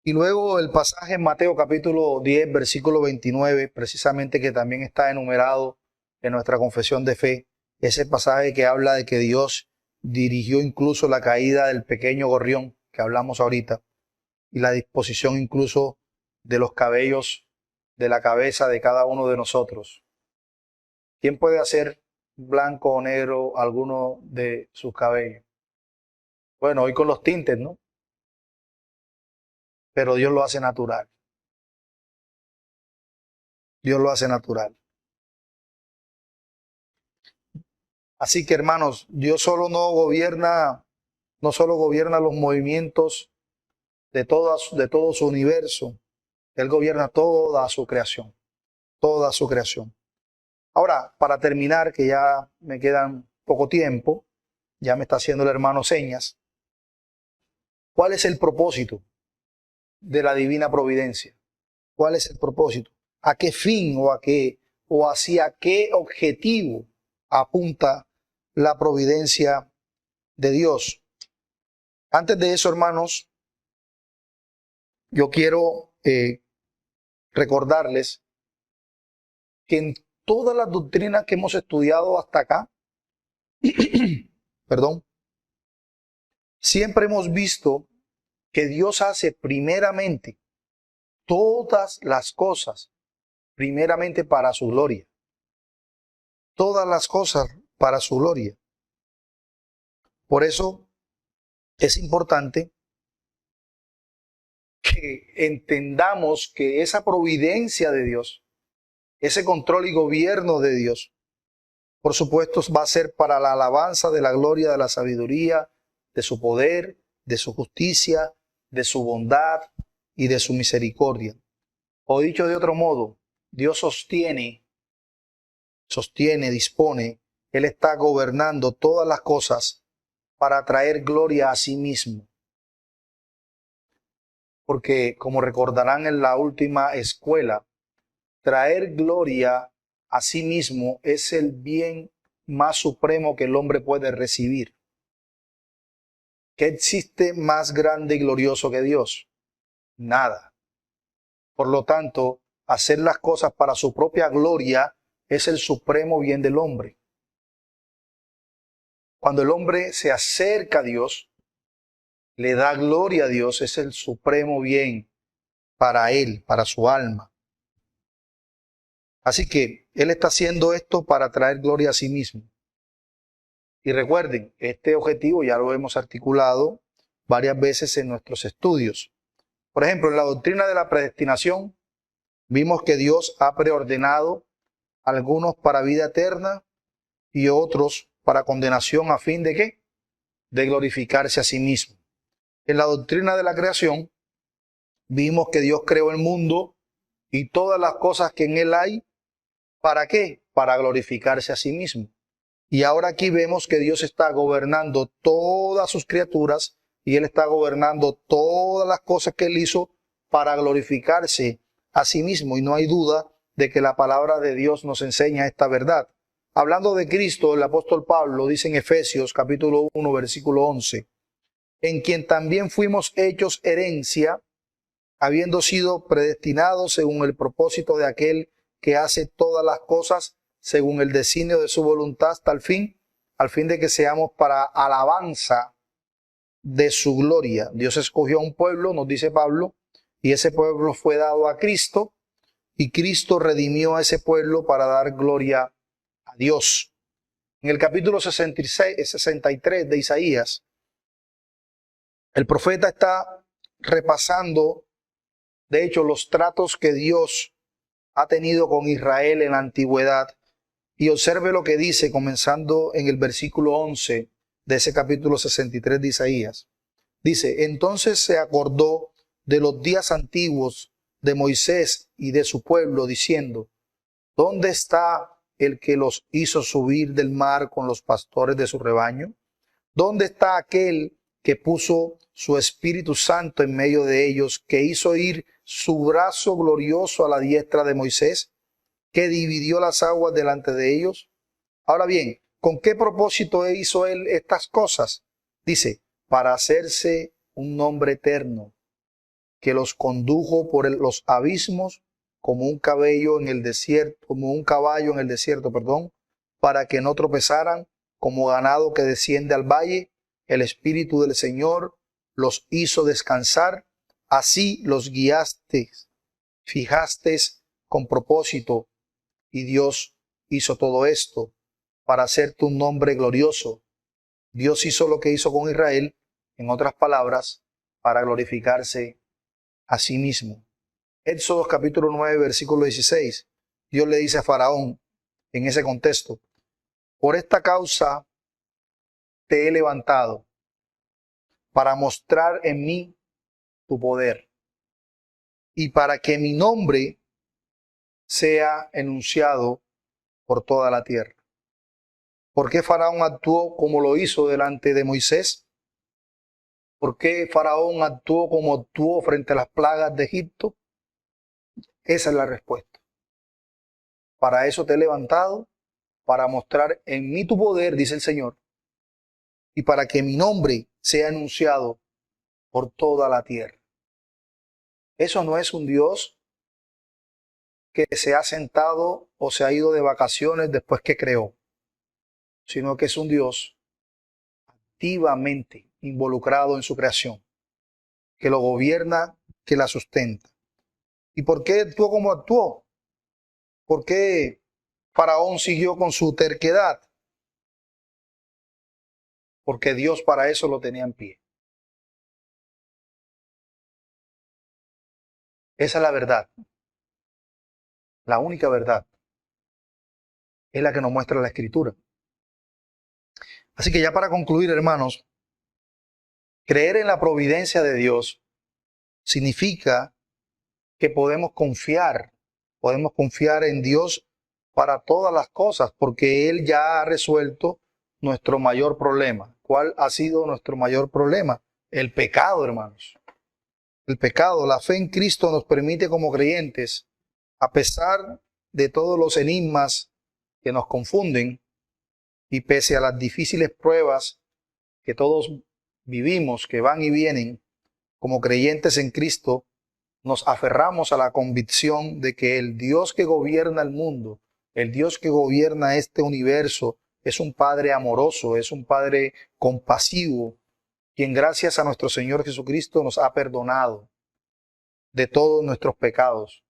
Speaker 1: Y luego el pasaje en Mateo capítulo 10, versículo 29, precisamente que también está enumerado en nuestra confesión de fe, ese pasaje que habla de que Dios dirigió incluso la caída del pequeño gorrión que hablamos ahorita y la disposición incluso de los cabellos de la cabeza de cada uno de nosotros. ¿Quién puede hacer blanco o negro alguno de sus cabellos? Bueno, hoy con los tintes, ¿no? Pero Dios lo hace natural. Dios lo hace natural. Así que, hermanos, Dios no solo gobierna los movimientos de todo su universo, Él gobierna toda su creación, toda su creación. Ahora, para terminar, que ya me quedan poco tiempo, ya me está haciendo el hermano señas, ¿cuál es el propósito de la divina providencia? ¿Cuál es el propósito? ¿A qué fin o hacia qué objetivo apunta la providencia de Dios. Antes de eso, hermanos, yo quiero recordarles que en todas las doctrinas que hemos estudiado hasta acá, perdón, siempre hemos visto que Dios hace primeramente todas las cosas, primeramente para su gloria. Todas las cosas para su gloria. Por eso es importante que entendamos que esa providencia de Dios, ese control y gobierno de Dios, por supuesto va a ser para la alabanza de la gloria, de la sabiduría, de su poder, de su justicia, de su bondad y de su misericordia. O dicho de otro modo, Dios sostiene, dispone, Él está gobernando todas las cosas para traer gloria a sí mismo. Porque, como recordarán en la última escuela, traer gloria a sí mismo es el bien más supremo que el hombre puede recibir. ¿Qué existe más grande y glorioso que Dios? Nada. Por lo tanto, hacer las cosas para su propia gloria es el supremo bien del hombre. Cuando el hombre se acerca a Dios, le da gloria a Dios, es el supremo bien para él, para su alma. Así que Él está haciendo esto para traer gloria a sí mismo. Y recuerden, este objetivo ya lo hemos articulado varias veces en nuestros estudios. Por ejemplo, en la doctrina de la predestinación, vimos que Dios ha preordenado algunos para vida eterna y otros para condenación a fin de ¿qué? De glorificarse a sí mismo. En la doctrina de la creación, vimos que Dios creó el mundo y todas las cosas que en él hay. ¿Para qué? Para glorificarse a sí mismo. Y ahora aquí vemos que Dios está gobernando todas sus criaturas y Él está gobernando todas las cosas que Él hizo para glorificarse a sí mismo. Y no hay duda de que la palabra de Dios nos enseña esta verdad. Hablando de Cristo, el apóstol Pablo dice en Efesios capítulo 1, versículo 11, en quien también fuimos hechos herencia, habiendo sido predestinados según el propósito de aquel que hace todas las cosas según el designio de su voluntad hasta el fin, al fin de que seamos para alabanza de su gloria. Dios escogió a un pueblo, nos dice Pablo, y ese pueblo fue dado a Cristo, y Cristo redimió a ese pueblo para dar gloria a Dios. En el capítulo 63 de Isaías, el profeta está repasando, de hecho, los tratos que Dios ha tenido con Israel en la antigüedad. Y observe lo que dice, comenzando en el versículo 11 de ese capítulo 63 de Isaías. Dice, entonces se acordó de los días antiguos de Moisés y de su pueblo, diciendo, ¿dónde está el que los hizo subir del mar con los pastores de su rebaño? ¿Dónde está aquel que puso su Espíritu Santo en medio de ellos, que hizo ir su brazo glorioso a la diestra de Moisés, que dividió las aguas delante de ellos? Ahora bien, ¿con qué propósito hizo él estas cosas? Dice, para hacerse un nombre eterno, que los condujo por los abismos como un caballo en el desierto, para que no tropezaran como ganado que desciende al valle. El Espíritu del Señor los hizo descansar, así los guiasteis, fijasteis con propósito, y Dios hizo todo esto para hacerte un nombre glorioso. Dios hizo lo que hizo con Israel, en otras palabras, para glorificarse a sí mismo. Éxodo capítulo 9, versículo 16. Dios le dice a Faraón en ese contexto, por esta causa te he levantado para mostrar en mí tu poder y para que mi nombre sea enunciado por toda la tierra. ¿Por qué Faraón actuó como lo hizo delante de Moisés? ¿Por qué Faraón actuó como actuó frente a las plagas de Egipto? Esa es la respuesta. Para eso te he levantado para mostrar en mí tu poder, dice el Señor, y para que mi nombre sea anunciado por toda la tierra. Eso no es un Dios que se ha sentado o se ha ido de vacaciones después que creó, sino que es un Dios activamente involucrado en su creación, que lo gobierna, que la sustenta. ¿Y por qué actuó como actuó? ¿Por qué Faraón siguió con su terquedad? Porque Dios para eso lo tenía en pie. Esa es la verdad. La única verdad es la que nos muestra la Escritura. Así que ya para concluir, hermanos, creer en la providencia de Dios significa que podemos confiar en Dios para todas las cosas, porque Él ya ha resuelto nuestro mayor problema. ¿Cuál ha sido nuestro mayor problema? El pecado, hermanos. El pecado, la fe en Cristo nos permite como creyentes, a pesar de todos los enigmas que nos confunden y pese a las difíciles pruebas que todos vivimos, que van y vienen, como creyentes en Cristo, nos aferramos a la convicción de que el Dios que gobierna el mundo, el Dios que gobierna este universo, es un Padre amoroso, es un Padre compasivo, quien gracias a nuestro Señor Jesucristo nos ha perdonado de todos nuestros pecados,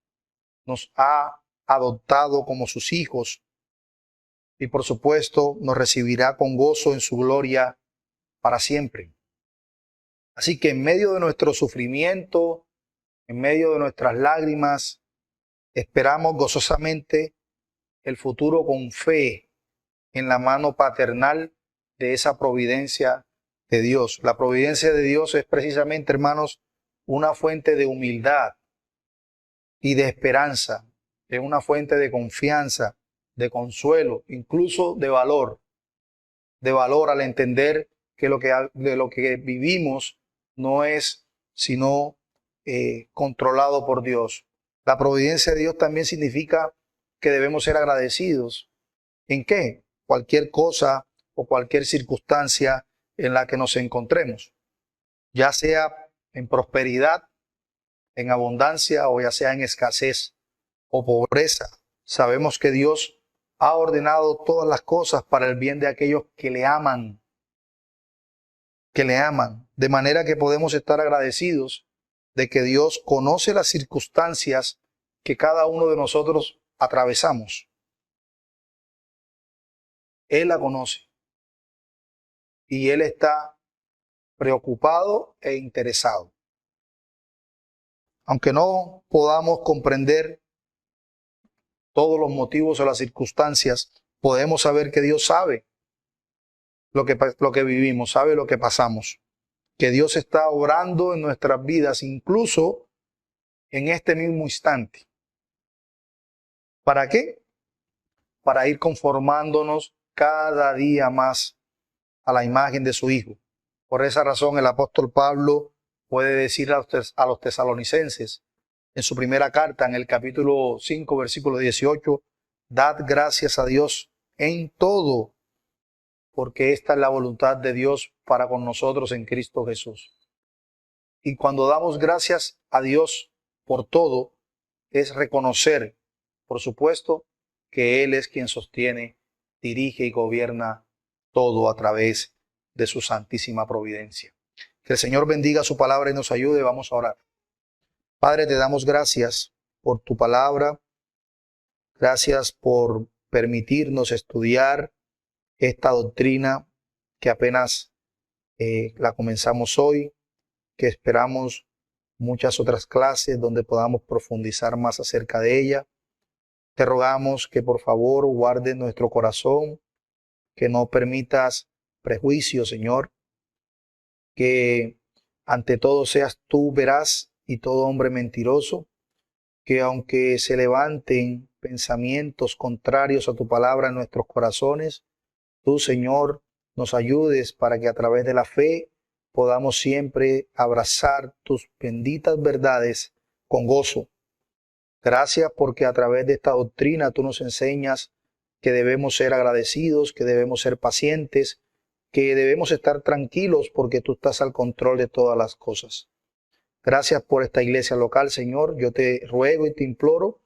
Speaker 1: nos ha adoptado como sus hijos y por supuesto nos recibirá con gozo en su gloria para siempre. Así que en medio de nuestro sufrimiento, en medio de nuestras lágrimas, esperamos gozosamente el futuro con fe en la mano paternal de esa providencia de Dios. La providencia de Dios es precisamente, hermanos, una fuente de humildad y de esperanza, es una fuente de confianza, de consuelo, incluso de valor al entender que de lo que vivimos no es sino controlado por Dios. La providencia de Dios también significa que debemos ser agradecidos. ¿En qué? Cualquier cosa o cualquier circunstancia en la que nos encontremos, ya sea en prosperidad, en abundancia o ya sea en escasez o pobreza. Sabemos que Dios ha ordenado todas las cosas para el bien de aquellos que le aman, de manera que podemos estar agradecidos de que Dios conoce las circunstancias que cada uno de nosotros atravesamos. Él la conoce y Él está preocupado e interesado. Aunque no podamos comprender todos los motivos o las circunstancias, podemos saber que Dios sabe lo que vivimos, sabe lo que pasamos, que Dios está obrando en nuestras vidas, incluso en este mismo instante. ¿Para qué? Para ir conformándonos cada día más a la imagen de su Hijo. Por esa razón el apóstol Pablo puede decir a los tesalonicenses en su primera carta, en el capítulo 5, versículo 18, dad gracias a Dios en todo, porque esta es la voluntad de Dios para con nosotros en Cristo Jesús. Y cuando damos gracias a Dios por todo, es reconocer, por supuesto, que Él es quien sostiene, dirige y gobierna todo a través de su santísima providencia. Que el Señor bendiga su palabra y nos ayude. Vamos a orar. Padre, te damos gracias por tu palabra. Gracias por permitirnos estudiar esta doctrina que apenas la comenzamos hoy, que esperamos muchas otras clases donde podamos profundizar más acerca de ella. Te rogamos que por favor guardes nuestro corazón, que no permitas prejuicios, Señor, que ante todo seas tú veraz y todo hombre mentiroso, que aunque se levanten pensamientos contrarios a tu palabra en nuestros corazones, tú, Señor, nos ayudes para que a través de la fe podamos siempre abrazar tus benditas verdades con gozo. Gracias porque a través de esta doctrina tú nos enseñas que debemos ser agradecidos, que debemos ser pacientes, que debemos estar tranquilos porque tú estás al control de todas las cosas. Gracias por esta iglesia local, Señor. Yo te ruego y te imploro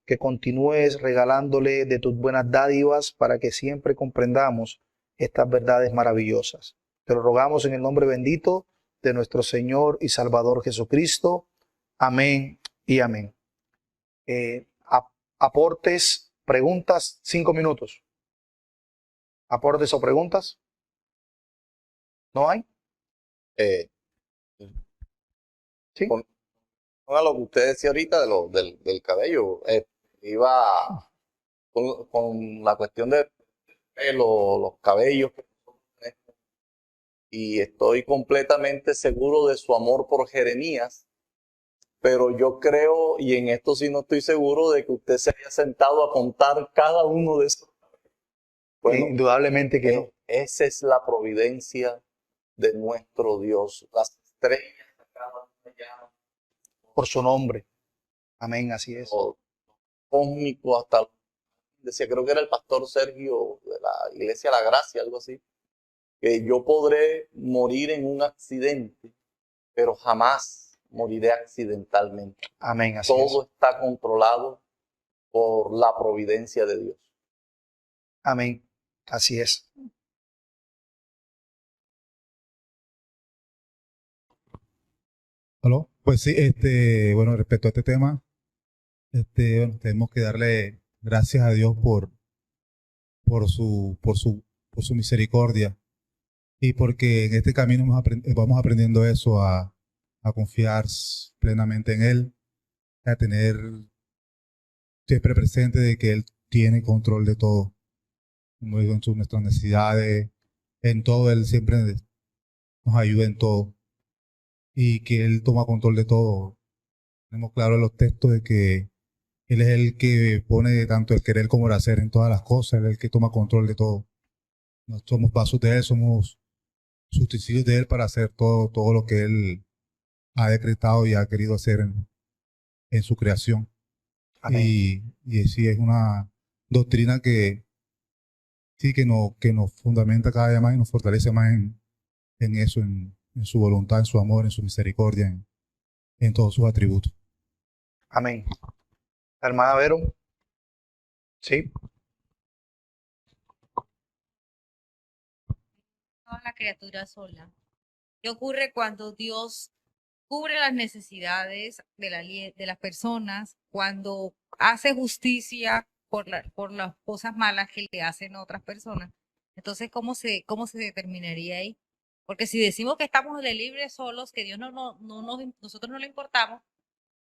Speaker 1: que continúes regalándole de tus buenas dádivas para que siempre comprendamos estas verdades maravillosas. Te lo rogamos en el nombre bendito de nuestro Señor y Salvador Jesucristo. Amén y amén. Aportes, preguntas, 5 minutos. ¿Aportes o preguntas? ¿No hay? ¿Sí?
Speaker 2: Con lo que usted decía ahorita del cabello, iba con la cuestión de pelo, los cabellos, y estoy completamente seguro de su amor por Jeremías, pero yo creo, y en esto sí no estoy seguro, de que usted se haya sentado a contar cada uno de esos. Bueno,
Speaker 1: indudablemente que no.
Speaker 2: Esa es la providencia de nuestro Dios. Las estrellas
Speaker 1: por su nombre. Amén, así es.
Speaker 2: Cósmico, hasta decía, creo que era el pastor Sergio de la Iglesia La Gracia, algo así, que yo podré morir en un accidente, pero jamás moriré accidentalmente.
Speaker 1: Amén, así es.
Speaker 2: Todo está controlado por la providencia de Dios.
Speaker 1: Amén, así es.
Speaker 3: ¿Aló? Pues sí, bueno, respecto a este tema, bueno, tenemos que darle gracias a Dios por su misericordia y porque en este camino vamos aprendiendo eso, a confiar plenamente en Él, a tener siempre presente de que Él tiene control de todo, como digo, en nuestras necesidades, en todo, Él siempre nos ayuda en todo y que Él toma control de todo. Tenemos claro en los textos de que Él es el que pone tanto el querer como el hacer en todas las cosas, Él es el que toma control de todo. No somos vasos de Él, somos sustitutos de Él para hacer todo lo que Él ha decretado y ha querido hacer en su creación. Y sí, es una doctrina que sí que nos fundamenta cada día más y nos fortalece más en eso, en su voluntad, en su amor, en su misericordia, en todos sus atributos.
Speaker 1: Amén. Hermana Vero. Sí.
Speaker 4: La criatura sola. ¿Qué ocurre cuando Dios cubre las necesidades de las personas, cuando hace justicia por las cosas malas que le hacen a otras personas? Entonces, ¿cómo se determinaría ahí? Porque si decimos que estamos libres solos, que Dios nosotros no le importamos,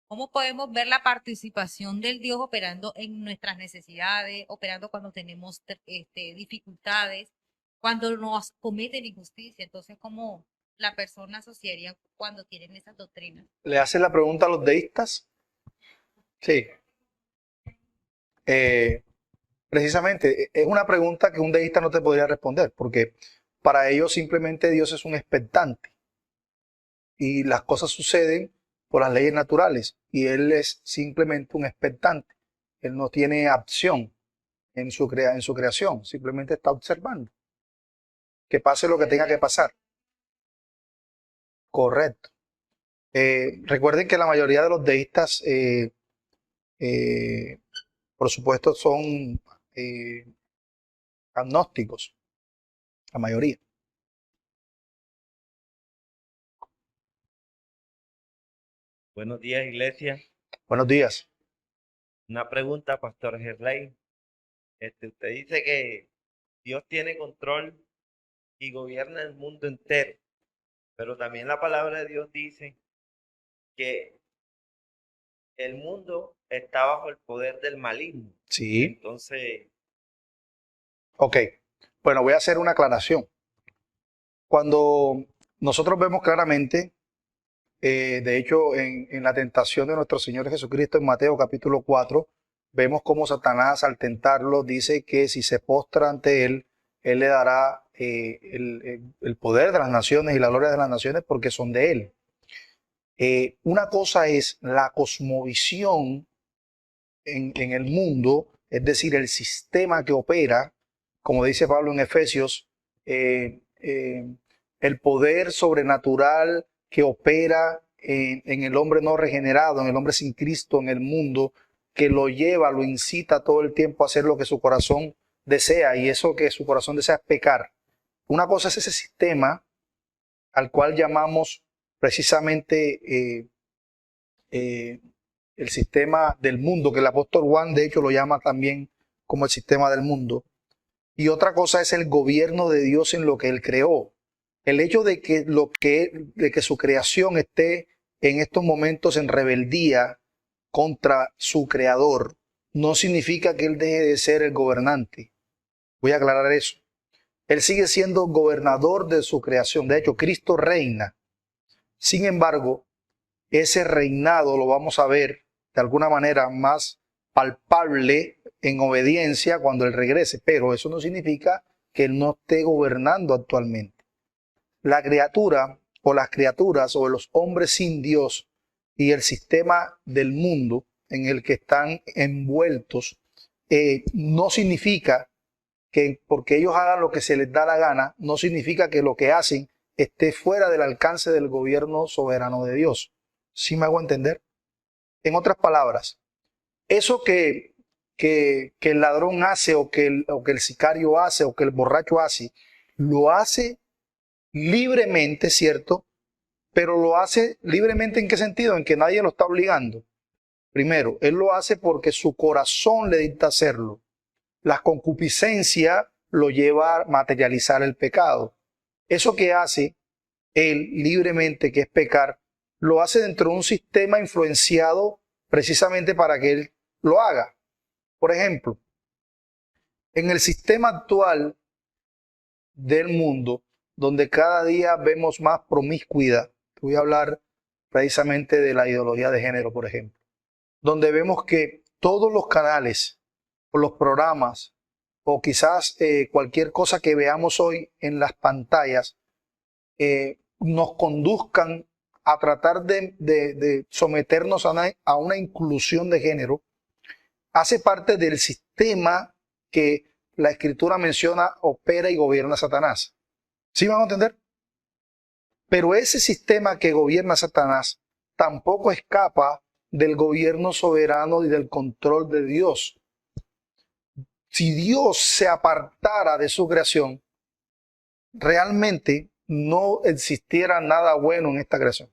Speaker 4: ¿cómo podemos ver la participación del Dios operando en nuestras necesidades, operando cuando tenemos dificultades, cuando nos cometen injusticia? Entonces, ¿cómo la persona asociaría cuando tienen esas doctrinas?
Speaker 1: ¿Le hace la pregunta a los deístas? Sí. Precisamente, es una pregunta que un deísta no te podría responder, porque para ellos simplemente Dios es un expectante y las cosas suceden por las leyes naturales y Él es simplemente un expectante. Él no tiene acción en su creación, simplemente está observando que pase lo que tenga que pasar. Correcto. Recuerden que la mayoría de los deístas, por supuesto, son agnósticos, la mayoría.
Speaker 5: Buenos días, iglesia.
Speaker 1: Buenos días.
Speaker 5: Una pregunta, Pastor Gerley. Usted dice que Dios tiene control y gobierna el mundo entero, pero también la palabra de Dios dice que el mundo está bajo el poder del maligno.
Speaker 1: Sí.
Speaker 5: Entonces...
Speaker 1: Ok. Bueno, voy a hacer una aclaración. Cuando nosotros vemos claramente, de hecho, en la tentación de nuestro Señor Jesucristo en Mateo capítulo 4, vemos cómo Satanás al tentarlo dice que si se postra ante él, él le dará el poder de las naciones y la gloria de las naciones porque son de él. Una cosa es la cosmovisión en el mundo es decir, el sistema que opera, como dice Pablo en Efesios, el poder sobrenatural que opera en el hombre no regenerado, en el hombre sin Cristo, en el mundo, que lo lleva, lo incita todo el tiempo a hacer lo que su corazón desea, y eso que su corazón desea es pecar. Una cosa es ese sistema al cual llamamos precisamente el sistema del mundo, que el apóstol Juan de hecho lo llama también como el sistema del mundo. Y otra cosa es el gobierno de Dios en lo que Él creó. El hecho de que su creación esté en estos momentos en rebeldía contra su creador no significa que Él deje de ser el gobernante. Voy a aclarar eso. Él sigue siendo gobernador de su creación. De hecho, Cristo reina. Sin embargo, ese reinado lo vamos a ver de alguna manera más palpable en obediencia cuando Él regrese. Pero eso no significa que Él no esté gobernando actualmente. La criatura o las criaturas o los hombres sin Dios y el sistema del mundo en el que están envueltos no significa que porque ellos hagan lo que se les da la gana, no significa que lo que hacen esté fuera del alcance del gobierno soberano de Dios. ¿Sí me hago entender? En otras palabras, eso que el ladrón hace o que el sicario hace o que el borracho hace, lo hace libremente, ¿cierto? Pero lo hace libremente ¿en qué sentido? En que nadie lo está obligando. Primero, él lo hace porque su corazón le dicta hacerlo. La concupiscencia lo lleva a materializar el pecado. Eso que hace él libremente, que es pecar, lo hace dentro de un sistema influenciado precisamente para que él lo haga. Por ejemplo, en el sistema actual del mundo, donde cada día vemos más promiscuidad, voy a hablar precisamente de la ideología de género, por ejemplo, donde vemos que todos los canales o los programas o quizás cualquier cosa que veamos hoy en las pantallas nos conduzcan a tratar de someternos a una inclusión de género, hace parte del sistema que la Escritura menciona, opera y gobierna Satanás. ¿Sí van a entender? Pero ese sistema que gobierna Satanás tampoco escapa del gobierno soberano y del control de Dios. Si Dios se apartara de su creación, realmente no existiera nada bueno en esta creación.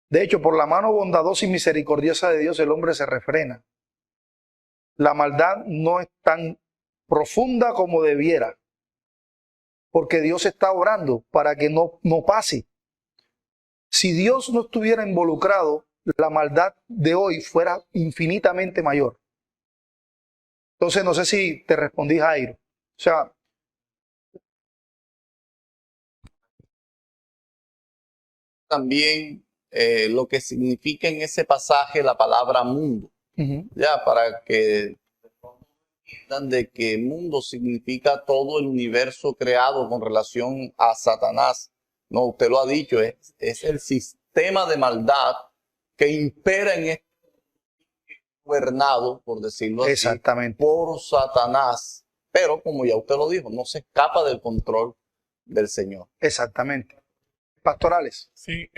Speaker 1: De hecho, por la mano bondadosa y misericordiosa de Dios, el hombre se refrena. La maldad no es tan profunda como debiera, porque Dios está orando para que no pase. Si Dios no estuviera involucrado, la maldad de hoy fuera infinitamente mayor. Entonces, no sé si te respondí, Jairo. O sea,
Speaker 2: también lo que significa en ese pasaje la palabra mundo, ya para que entiendan de que mundo significa todo el universo creado con relación a Satanás. No, usted lo ha dicho, es el sistema de maldad que impera en este gobernado, por decirlo así,
Speaker 1: exactamente,
Speaker 2: por Satanás. Pero como ya usted lo dijo, no se escapa del control del Señor.
Speaker 1: Exactamente. Pastorales.
Speaker 6: Sí,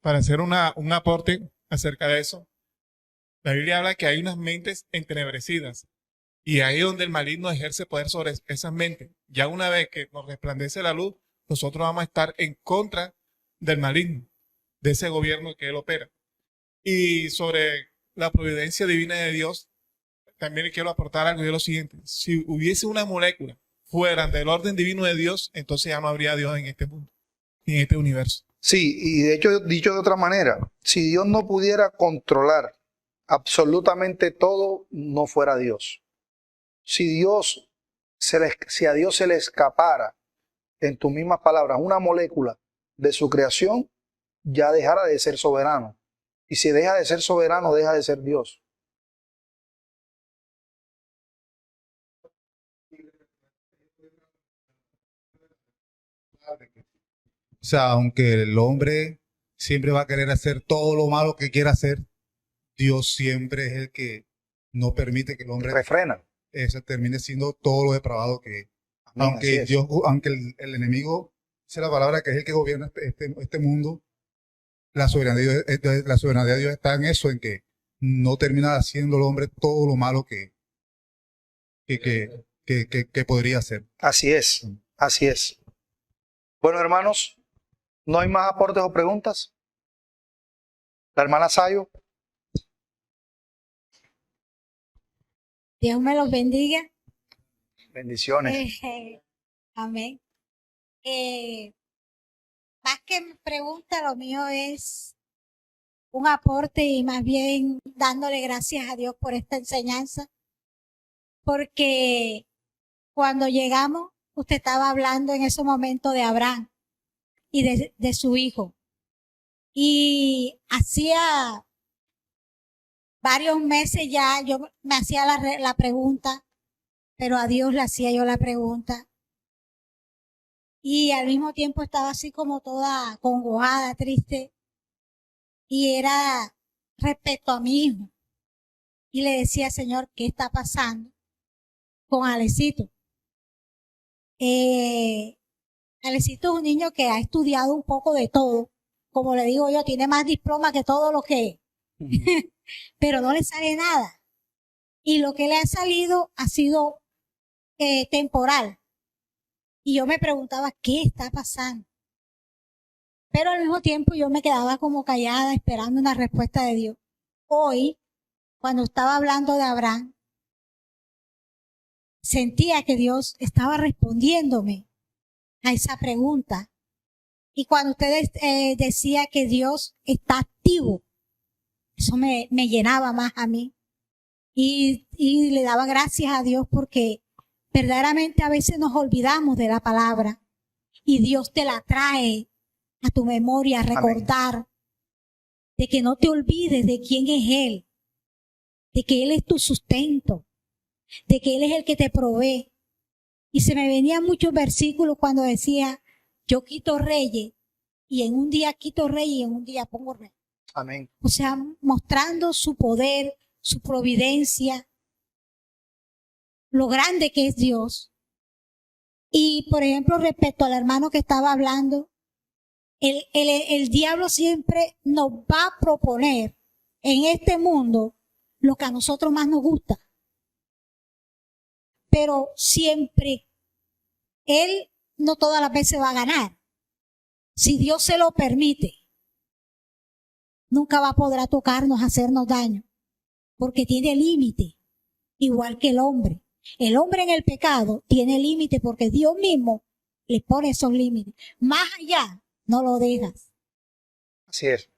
Speaker 6: para hacer un aporte acerca de eso, la Biblia habla que hay unas mentes entenebrecidas y ahí es donde el maligno ejerce poder sobre esas mentes. Ya una vez que nos resplandece la luz, nosotros vamos a estar en contra del maligno, de ese gobierno que él opera. Y sobre la providencia divina de Dios, también le quiero aportar algo, y es lo siguiente: si hubiese una molécula fuera del orden divino de Dios, entonces ya no habría Dios en este mundo, ni en este universo.
Speaker 1: Sí, y de hecho, dicho de otra manera, si Dios no pudiera controlar absolutamente todo, no fuera Dios. Si a Dios se le escapara, en tus mismas palabras, una molécula de su creación, ya dejara de ser soberano. Y si deja de ser soberano, deja de ser Dios.
Speaker 3: O sea, aunque el hombre siempre va a querer hacer todo lo malo que quiera hacer, Dios siempre es el que no permite que el hombre
Speaker 1: refrena.
Speaker 3: termine siendo todo lo depravado que es.
Speaker 1: Amén, así
Speaker 3: Aunque
Speaker 1: es.
Speaker 3: aunque el enemigo, dice la palabra que es el que gobierna este mundo, la soberanía de Dios está en eso, en que no termina haciendo el hombre todo lo malo que podría hacer.
Speaker 1: Así es, así es. Bueno, hermanos, ¿no hay más aportes o preguntas? La hermana Sayo.
Speaker 7: Dios me los bendiga.
Speaker 1: Bendiciones.
Speaker 7: Amén. Más que pregunta, lo mío es un aporte y más bien dándole gracias a Dios por esta enseñanza, porque cuando llegamos, usted estaba hablando en ese momento de Abraham y de su hijo. Y hacía varios meses ya yo me hacía la pregunta, pero a Dios le hacía yo la pregunta. Y al mismo tiempo estaba así como toda congojada, triste. Y era respecto a mi hijo. Y le decía, Señor, ¿qué está pasando con Alecito? Alecito es un niño que ha estudiado un poco de todo. Como le digo yo, tiene más diploma que todo lo que es. Pero no le sale nada. Y lo que le ha salido ha sido temporal. Y yo me preguntaba, ¿qué está pasando? Pero al mismo tiempo yo me quedaba como callada esperando una respuesta de Dios. Hoy, cuando estaba hablando de Abraham, sentía que Dios estaba respondiéndome a esa pregunta. Y cuando ustedes decía que Dios está activo, eso me llenaba más a mí. Y le daba gracias a Dios porque verdaderamente a veces nos olvidamos de la palabra y Dios te la trae a tu memoria, a recordar. Amén. De que no te olvides de quién es Él, de que Él es tu sustento, de que Él es el que te provee. Y se me venían muchos versículos cuando decía, yo quito reyes y en un día quito reyes y en un día pongo rey.
Speaker 1: Amén.
Speaker 7: O sea, mostrando su poder, su providencia, lo grande que es Dios. Y por ejemplo, respecto al hermano que estaba hablando, el diablo siempre nos va a proponer en este mundo lo que a nosotros más nos gusta. Pero siempre él no todas las veces va a ganar. Si Dios se lo permite, nunca va a poder tocarnos, hacernos daño, porque tiene límite, igual que el hombre. El hombre en el pecado tiene límite porque Dios mismo le pone esos límites. Más allá, no lo dejas.
Speaker 1: Así es.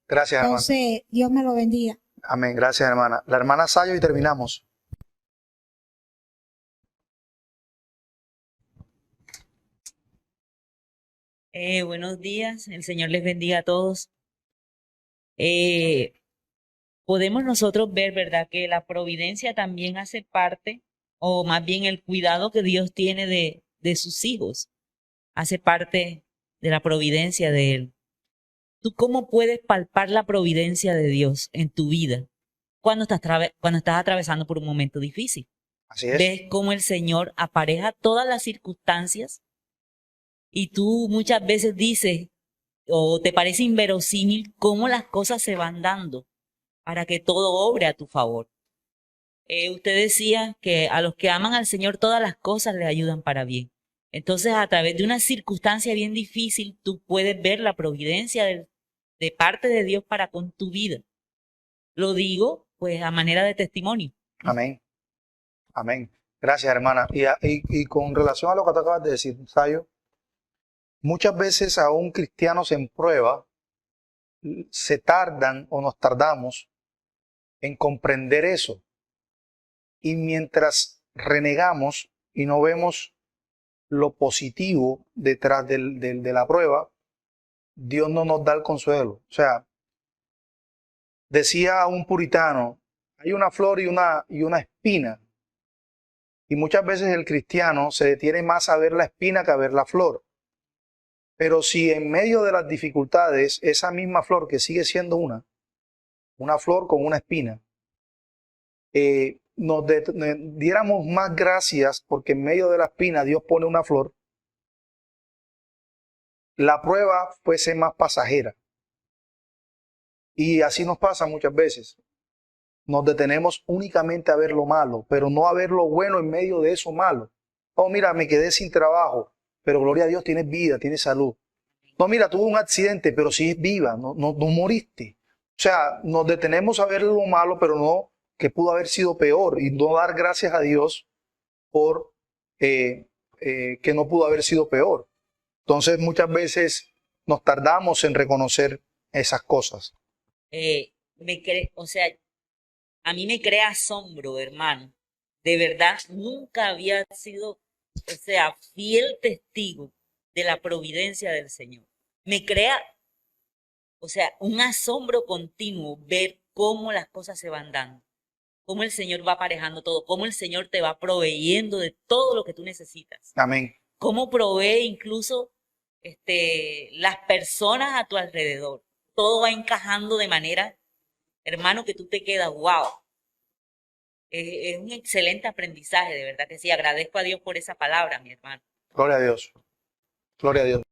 Speaker 1: Gracias, hermana.
Speaker 7: Entonces, Dios me lo bendiga.
Speaker 1: Amén. Gracias, hermana. La hermana Sayo y terminamos.
Speaker 8: Buenos días, el Señor les bendiga a todos. Podemos nosotros ver, ¿verdad?, que la providencia también hace parte, o más bien el cuidado que Dios tiene de sus hijos, hace parte de la providencia de Él. ¿Tú cómo puedes palpar la providencia de Dios en tu vida cuando estás atravesando por un momento difícil?
Speaker 1: Así es.
Speaker 8: Ves cómo el Señor apareja todas las circunstancias y tú muchas veces dices, o te parece inverosímil cómo las cosas se van dando para que todo obre a tu favor. Usted decía que a los que aman al Señor todas las cosas le ayudan para bien. Entonces, a través de una circunstancia bien difícil, tú puedes ver la providencia de parte de Dios para con tu vida. Lo digo, pues, a manera de testimonio.
Speaker 1: Amén. Amén. Gracias, hermana. Y con relación a lo que tú acabas de decir, Sayo, muchas veces aún cristianos en prueba se tardan o nos tardamos en comprender eso. Y mientras renegamos y no vemos lo positivo detrás de la prueba, Dios no nos da el consuelo. O sea, decía un puritano, hay una flor y una espina. Y muchas veces el cristiano se detiene más a ver la espina que a ver la flor. Pero si en medio de las dificultades, esa misma flor que sigue siendo una flor con una espina, diéramos más gracias porque en medio de la espina Dios pone una flor, la prueba fuese más pasajera. Y así nos pasa muchas veces. Nos detenemos únicamente a ver lo malo, pero no a ver lo bueno en medio de eso malo. Oh, mira, me quedé sin trabajo, pero gloria a Dios, tienes vida, tienes salud. No, mira, tuve un accidente, pero sí es viva, no moriste. O sea, nos detenemos a ver lo malo, pero no que pudo haber sido peor, y no dar gracias a Dios por que no pudo haber sido peor. Entonces, muchas veces nos tardamos en reconocer esas cosas.
Speaker 8: O sea, a mí me crea asombro, hermano. De verdad, nunca había sido, o sea, fiel testigo de la providencia del Señor. Me crea, o sea, un asombro continuo ver cómo las cosas se van dando, cómo el Señor va aparejando todo, cómo el Señor te va proveyendo de todo lo que tú necesitas.
Speaker 1: Amén.
Speaker 8: Cómo provee incluso las personas a tu alrededor. Todo va encajando de manera, hermano, que tú te quedas, wow. Es un excelente aprendizaje, de verdad que sí. Agradezco a Dios por esa palabra, mi hermano.
Speaker 1: Gloria a Dios. Gloria a Dios.